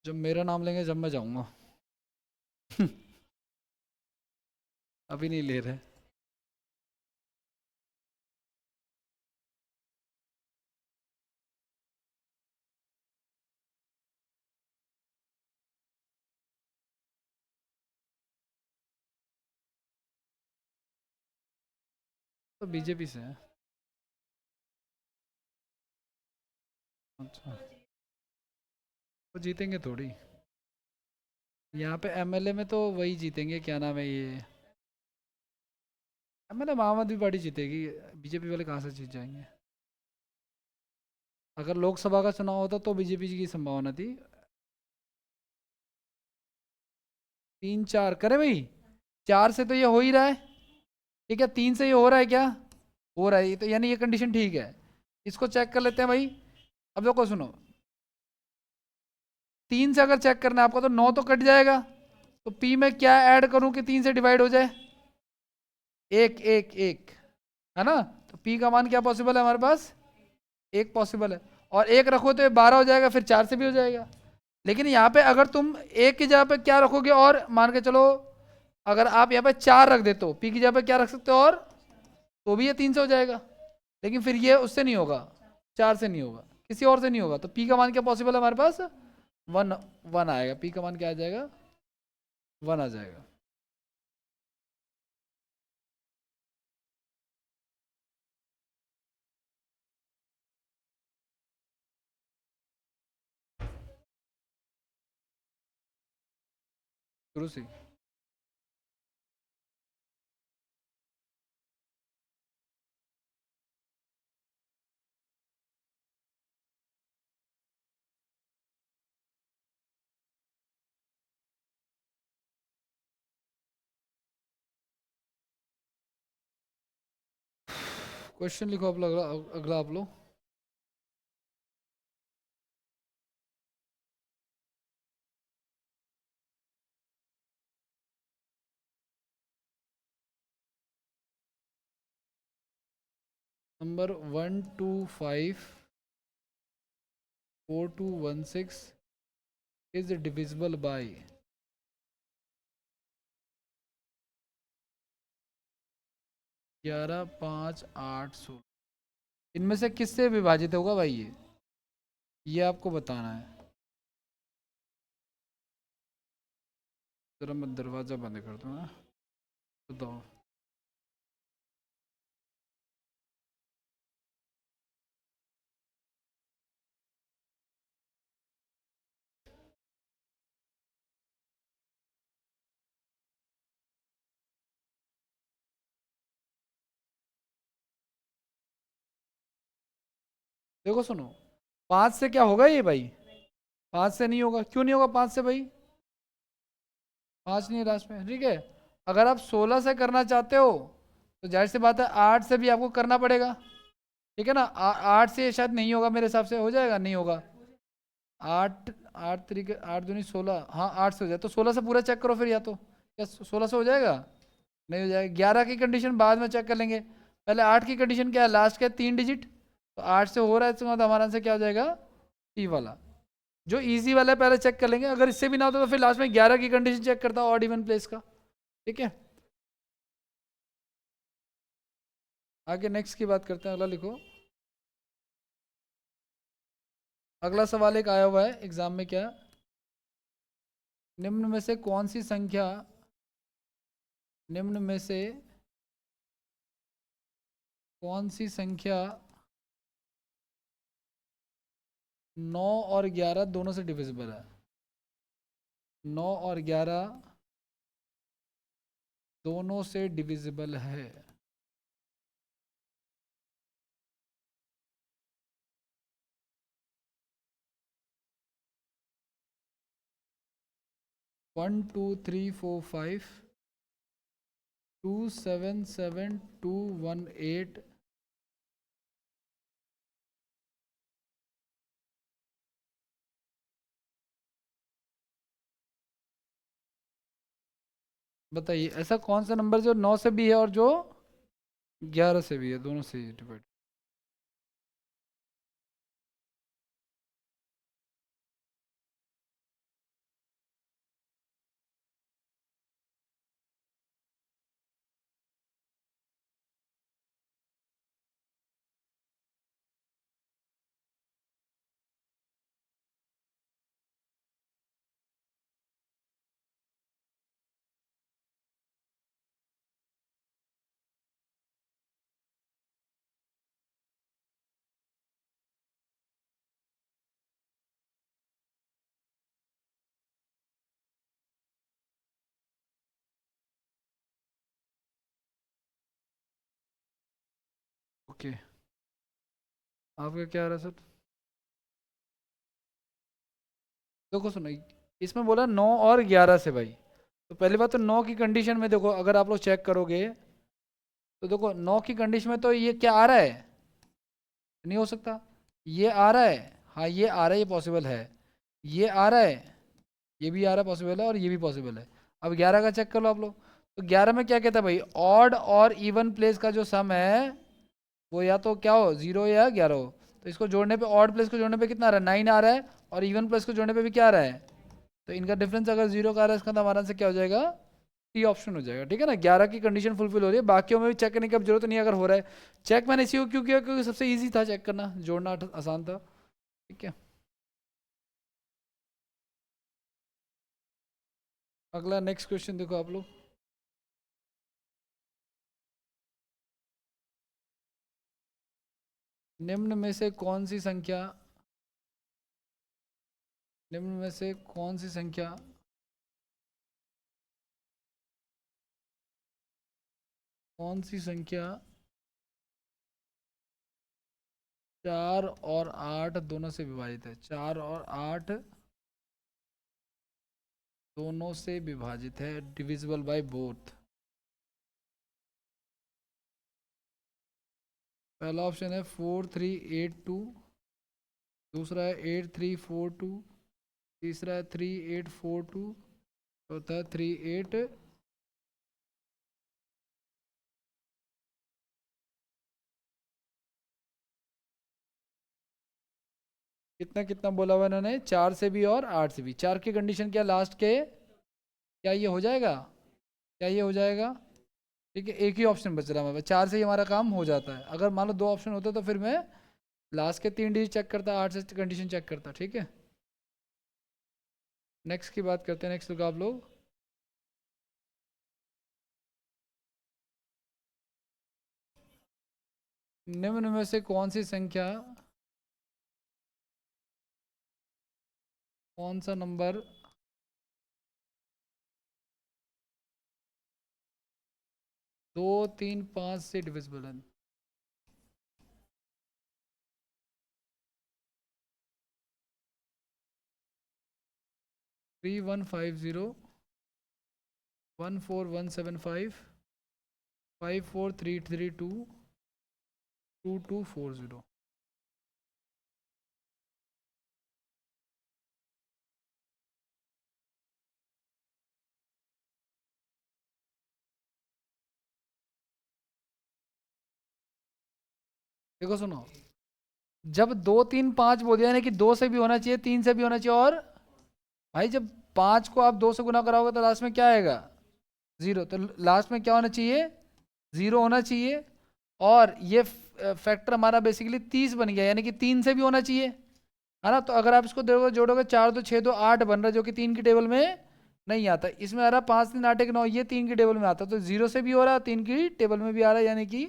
जब मेरा नाम लेंगे जब मैं जाऊंगा। अभी नहीं ले रहे। तो बीजेपी से है। अच्छा, वो जीतेंगे थोड़ी। यहाँ पे एमएलए में तो वही जीतेंगे, क्या नाम है ये, एमएलए आम आदमी पार्टी जीतेगी। बीजेपी वाले कहाँ से जीत जाएंगे। अगर लोकसभा का चुनाव होता तो बीजेपी की संभावना थी। 3 4 करे भाई, 4 से तो ये हो ही रहा है। ठीक है, 3 से ये हो रहा है क्या, हो रहा है ये तो, यानी ये कंडीशन ठीक है। इसको चेक कर लेते हैं भाई। अब देखो सुनो, 3 से अगर चेक करना है आपको तो 9 तो कट जाएगा। तो पी में क्या ऐड करूं कि 3 से डिवाइड हो जाए, एक एक एक, है ना। तो पी का मान क्या पॉसिबल है हमारे पास, एक पॉसिबल है। और एक रखो तो ये 12 हो जाएगा, फिर 4 से भी हो जाएगा। लेकिन यहाँ पे अगर तुम एक की जगह पे क्या रखोगे, और मान के चलो अगर आप यहाँ पे 4 रख देते हो, पी की जगह पे क्या रख सकते हो, और तो भी ये 3 से हो जाएगा। लेकिन फिर ये उससे नहीं होगा, 4 से नहीं होगा, किसी और से नहीं होगा। तो पी का मान क्या पॉसिबल है हमारे पास, 1 1 आएगा। पी का मान क्या आ जाएगा, 1 आ जाएगा। शुरू से क्वेश्चन लिखो आप, अगला अगला आप लो। Number 1254216 is divisible by 11 5 8 16। इनमें से किससे विभाजित होगा भाई, ये आपको बताना है। जरा मैं दरवाजा बंद कर दूँ ना, बताओ। देखो सुनो, 5 से क्या होगा ये भाई, 5 से नहीं होगा। क्यों नहीं होगा 5 से भाई, 5 नहीं है लास्ट में, ठीक है। अगर आप 16 से करना चाहते हो तो जाहिर सी बात है 8 से भी आपको करना पड़ेगा, ठीक है ना। 8 से शायद नहीं होगा मेरे हिसाब से, हो जाएगा, नहीं होगा। 8 8 तरीके 8 दूनी 16, हाँ 8 से हो जाए तो 16 से पूरा चेक करो फिर, या तो क्या 16 से हो जाएगा, नहीं हो जाएगा। 11 की कंडीशन बाद में चेक कर लेंगे, पहले 8 की कंडीशन क्या है, लास्ट का 3 डिजिट। तो 8 से हो रहा है, इसका मतलब हमारा आंसर क्या हो जाएगा, टी वाला। जो इजी वाला है पहले चेक कर लेंगे, अगर इससे भी ना होता तो फिर लास्ट में 11 की कंडीशन चेक करता हूँ, ऑड इवन प्लेस का। ठीक है, आगे नेक्स्ट की बात करते हैं, अगला लिखो। अगला सवाल एक आया हुआ है एग्जाम में, क्या निम्न में से कौन सी संख्या, निम्न में से कौन सी संख्या 9 और 11 दोनों से डिविजिबल है? 9 और 11 दोनों से डिविजिबल है। One two three four five, 277218, बताइए ऐसा कौन सा नंबर जो 9 से भी है और जो 11 से भी है, दोनों से डिवाइड। ओके, आपका क्या आ रहा है सर? देखो सुनो, इसमें बोला 9 और 11 से भाई, तो पहली बात तो 9 की कंडीशन में देखो, अगर आप लोग चेक करोगे तो देखो 9 की कंडीशन में तो ये क्या आ रहा है, नहीं हो सकता। ये आ रहा है, हाँ ये आ रहा है, ये पॉसिबल है। ये आ रहा है, ये भी आ रहा है, पॉसिबल है, और ये भी पॉसिबल है। अब 11 का चेक कर लो आप लोग, तो 11 में क्या कहता है भाई, ऑड और इवन प्लेस का जो सम है वो या तो क्या हो, 0 या 11 हो। तो इसको जोड़ने पे, ऑड प्लेस को जोड़ने पे कितना आ रहा है, 9 आ रहा है, और इवन प्लेस को जोड़ने पे भी क्या आ रहा है, तो इनका डिफरेंस अगर 0 का आ रहा है, इसका तो हमारा से क्या हो जाएगा, टी ऑप्शन हो जाएगा। ठीक है ना, 11 की कंडीशन फुलफिल हो रही है, बाकियों में भी चेक करने की अब जरूरत नहीं है अगर हो रहा है। चेक मैंने इसी को क्यों किया, क्योंकि सबसे ईजी था चेक करना, जोड़ना आसान था। ठीक है, अगला नेक्स्ट क्वेश्चन देखो आप लोग, निम्न में से कौन सी संख्या, निम्न में से कौन सी संख्या कौन सी संख्या 4 और 8 दोनों से विभाजित है? 4 और 8 दोनों से विभाजित है, डिविजिबल बाय बोथ। पहला ऑप्शन है 4382, दूसरा है 8342, तीसरा है 3842, चौथा है 38, कितना कितना बोला हुआ इन्होंने, 4 से भी और 8 से भी। 4 की कंडीशन क्या लास्ट के, क्या ये हो जाएगा, क्या ये हो जाएगा? ठीक है, एक ही ऑप्शन बच रहा है हमारे पास, 4 से ही हमारा काम हो जाता है। अगर मान लो 2 ऑप्शन होते तो फिर मैं लास्ट के 3 डिजिट चेक करता, 8 से कंडीशन चेक करता। ठीक है, नेक्स्ट की बात करते हैं। नेक्स्ट लोग आप लोग, निम्न में से कौन सी संख्या, कौन सा नंबर 2 3 5 से डिविजिबल है? 3150, 14175, 54332, 2240। देखो सुनो, जब 2 3 5 बोल दिया, यानी कि 2 से भी होना चाहिए, 3 से भी होना चाहिए, और भाई जब 5 को आप 2 से गुना कराओगे तो लास्ट में क्या आएगा, 0। तो लास्ट में क्या होना चाहिए, 0 होना चाहिए। और ये फैक्टर हमारा बेसिकली 30 बन गया, यानी कि 3 से भी होना चाहिए, है ना। तो अगर आप इसको देखो जोड़ोगे 4 2 6 2 8 बन रहा है, जो कि 3 की टेबल में नहीं आता। इसमें आ रहा 5 3 8 1 9, ये 3 की टेबल में आता। तो 0 से भी हो रहा है, 3 की टेबल में भी आ रहा है, यानी कि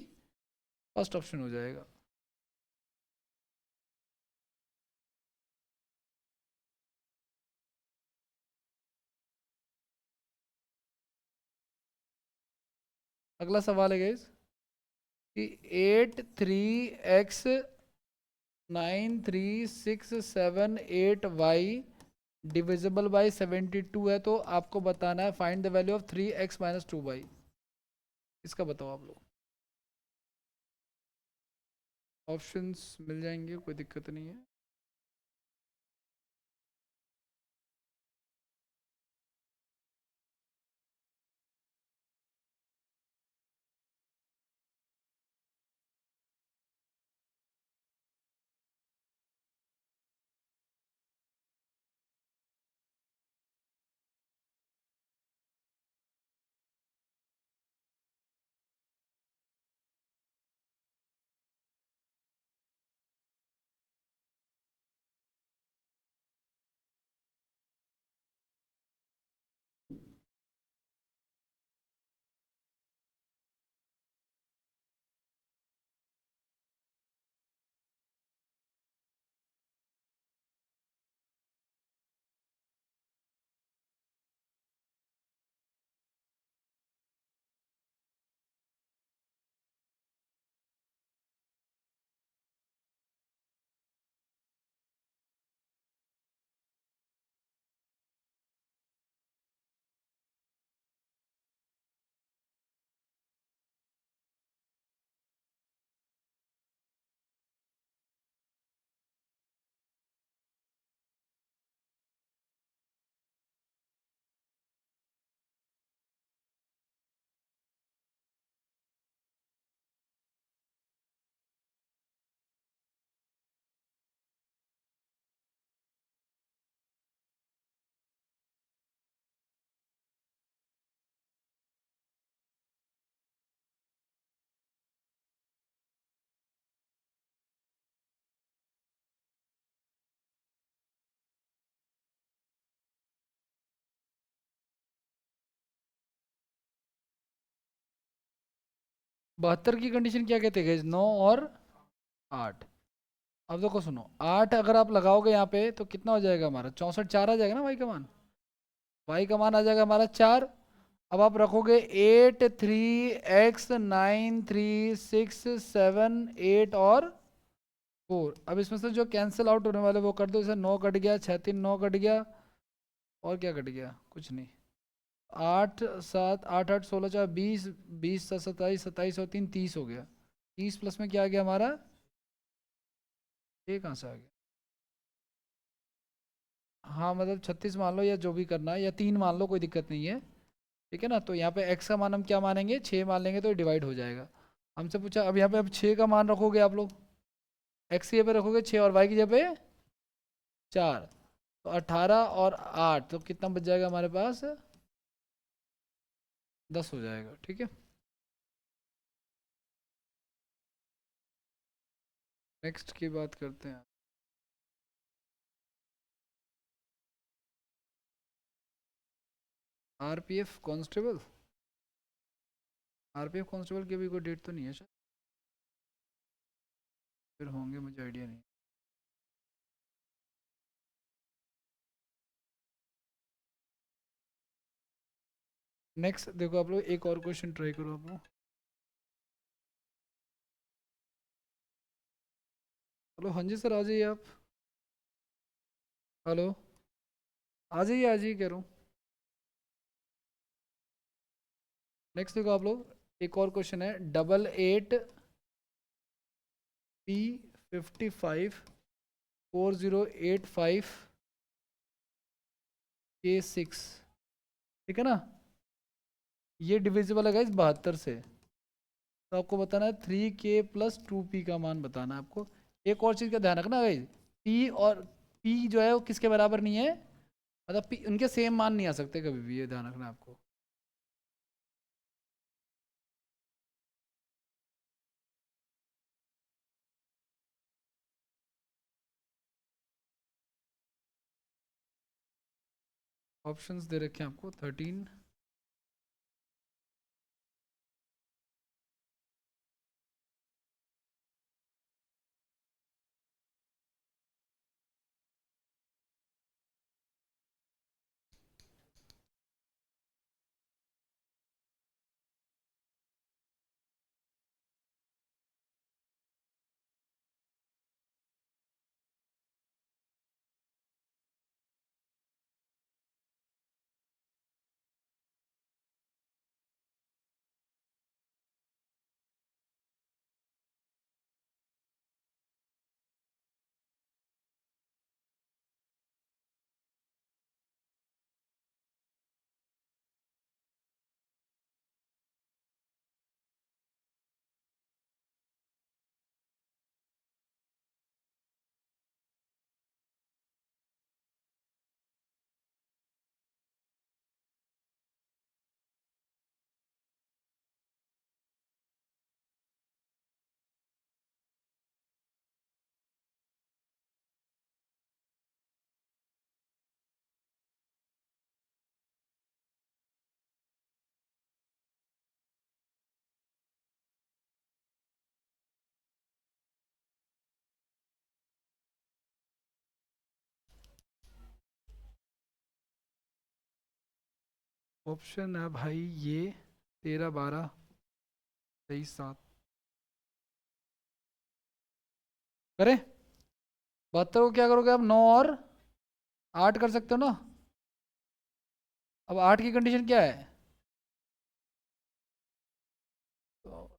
फर्स्ट ऑप्शन हो जाएगा। अगला सवाल है गाइस कि 8 3 x 9 3 6 7 8 y डिविजिबल बाई 72 है। तो आपको बताना है find the value of 3x - 2y। इसका बताओ आप लोग। ऑप्शंस मिल जाएंगे, कोई दिक्कत नहीं है। बहत्तर की कंडीशन क्या कहते हैं? 9 और 8। अब देखो सुनो, 8 अगर आप लगाओगे यहाँ पे तो कितना हो जाएगा हमारा? 64 4 आ जाएगा ना वाई का मान। वाई का मान आ जाएगा हमारा 4। अब आप रखोगे 8 3 x 9 3 6 7 8 और 4। अब इसमें से जो कैंसिल आउट होने वाले वो कर दो। जैसे 9 कट गया, 6 3 9 कट गया, और क्या कट गया? कुछ नहीं। 8 7 8 8 16 4 20, 20 7 27, 27 और 3 30 हो गया। 30 प्लस में क्या आ गया हमारा? ये कहाँ से आ गया? हाँ मतलब 36 मान लो, या जो भी करना है, या 3 मान लो, कोई दिक्कत नहीं है। ठीक है ना। तो यहाँ पे x का मान हम क्या मानेंगे? 6 मान लेंगे, तो ये डिवाइड हो जाएगा। हमसे पूछा अब यहाँ पे अब 6 का मान रखोगे आप लोग, x की जगह पे रखोगे 6 और y की जगह पे 4। तो 18 और 8, तो कितना बच जाएगा हमारे पास? 10 हो जाएगा। ठीक है। नेक्स्ट की बात करते हैं। RPF constable. आरपीएफ कांस्टेबल की अभी कोई डेट तो नहीं है शायद, फिर होंगे, मुझे आइडिया नहीं। नेक्स्ट देखो आप लोग, एक और क्वेश्चन ट्राई करो आप लोग। हेलो, हाँ जी सर, आ जाइए आप। हेलो, आ जाइए, आ जाइए कह रहा हूँ। नेक्स्ट देखो आप लोग, एक और क्वेश्चन है। 88P554085K6। ठीक है ना। ये डिविजिबल है गाइस 72 से। तो आपको बताना है 3K + 2P का मान बताना है आपको। एक और चीज़ का ध्यान रखना गाइस, P और P जो है वो किसके बराबर नहीं है, मतलब P उनके सेम मान नहीं आ सकते कभी भी, ये ध्यान रखना है आपको। ऑप्शंस दे रखे हैं आपको 13। ऑप्शन है भाई ये 13, 12, 23, 7। करें 72 को क्या करोगे आप, 9 और 8 कर सकते हो ना। अब 8 की कंडीशन क्या है, तो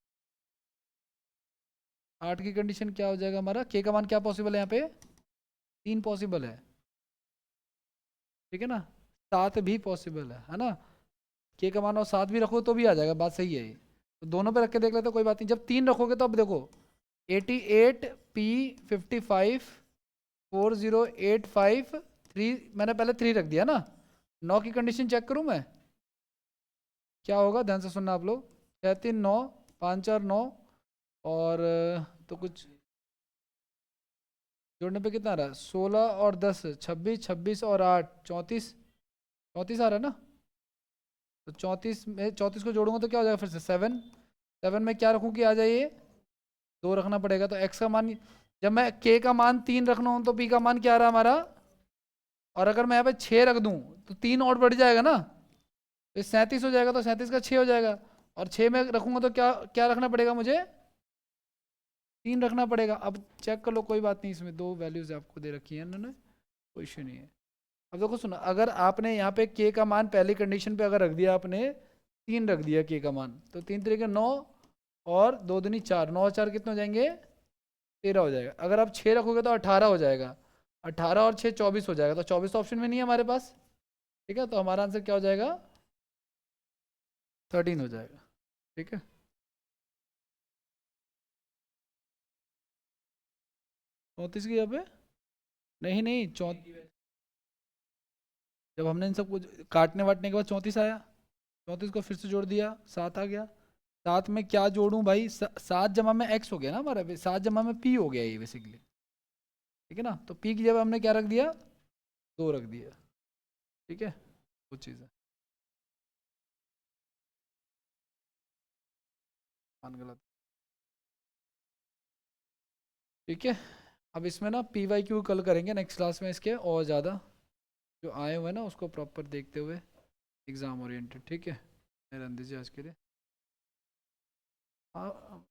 8 की कंडीशन क्या हो जाएगा हमारा, के का मान क्या पॉसिबल है यहाँ पे, 3 पॉसिबल है, ठीक है ना। 7 भी पॉसिबल है ना। के का मान और 7 भी रखो तो भी आ जाएगा, बात सही है ये। तो दोनों पे रख के देख लेते, कोई बात नहीं। जब 3 रखोगे तो अब देखो 88P55 4085 3, मैंने पहले 3 रख दिया ना। 9 की कंडीशन चेक करूं मैं, क्या होगा, ध्यान से सुनना आप लोग। 6 3 9, 5 4 9, और तो कुछ जोड़ने पे कितना आ रहा है, 16 और 10 26, 26 और 8 34, 34 आ रहा है ना। तो 34 में 34 को जोड़ूंगा तो क्या हो जाएगा, फिर से 7, 7 में क्या रखूँ कि आ जाइए, 2 रखना पड़ेगा। तो एक्स का मान, जब मैं के का मान 3 रखना हूँ तो पी का मान क्या आ रहा है हमारा, और अगर मैं यहाँ पे 6 रख दूँ तो 3 और बढ़ जाएगा ना, तो 37 हो जाएगा। तो 37 का 6 हो जाएगा, और 6 में रखूंगा तो क्या क्या रखना पड़ेगा मुझे, 3 रखना पड़ेगा। अब चेक कर लो, कोई बात नहीं, इसमें 2 वैल्यूज आपको दे रखी है इन्होंने, कोई इशू नहीं है। अब देखो सुनो, अगर आपने यहाँ पे के का मान पहली कंडीशन पे अगर रख दिया आपने, 3 रख दिया के का मान, तो 3 तरीके 9, और 2 दूनी 4, 9 और 4 कितने हो जाएंगे, 13 हो जाएगा। अगर आप 6 रखोगे तो 18 हो जाएगा, 18 और 6 24 हो जाएगा। तो 24 तो ऑप्शन में नहीं है हमारे पास, ठीक है। तो हमारा आंसर क्या हो जाएगा, 13 हो जाएगा, ठीक है। 34 की यहाँ पे, नहीं नहीं, जब हमने इन सबको काटने वाटने के बाद 34 आया, 34 को फिर से जोड़ दिया, 7 आ गया। 7 में क्या जोड़ूं भाई, 7 जमा में एक्स हो गया ना हमारा, 7 जमा में पी हो गया ये बेसिकली, ठीक है ना। तो पी की जगह हमने क्या रख दिया, 2 रख दिया, ठीक है। वो चीज़ है, मान गलत, ठीक है। अब इसमें ना पी वाई क्यू कल करेंगे नेक्स्ट क्लास में, इसके और ज़्यादा जो आए हुए हैं ना उसको प्रॉपर देखते हुए, एग्ज़ाम ओरिएंटेड, ठीक है। मेरा अंदाज़ा आज के लिए, हाँ।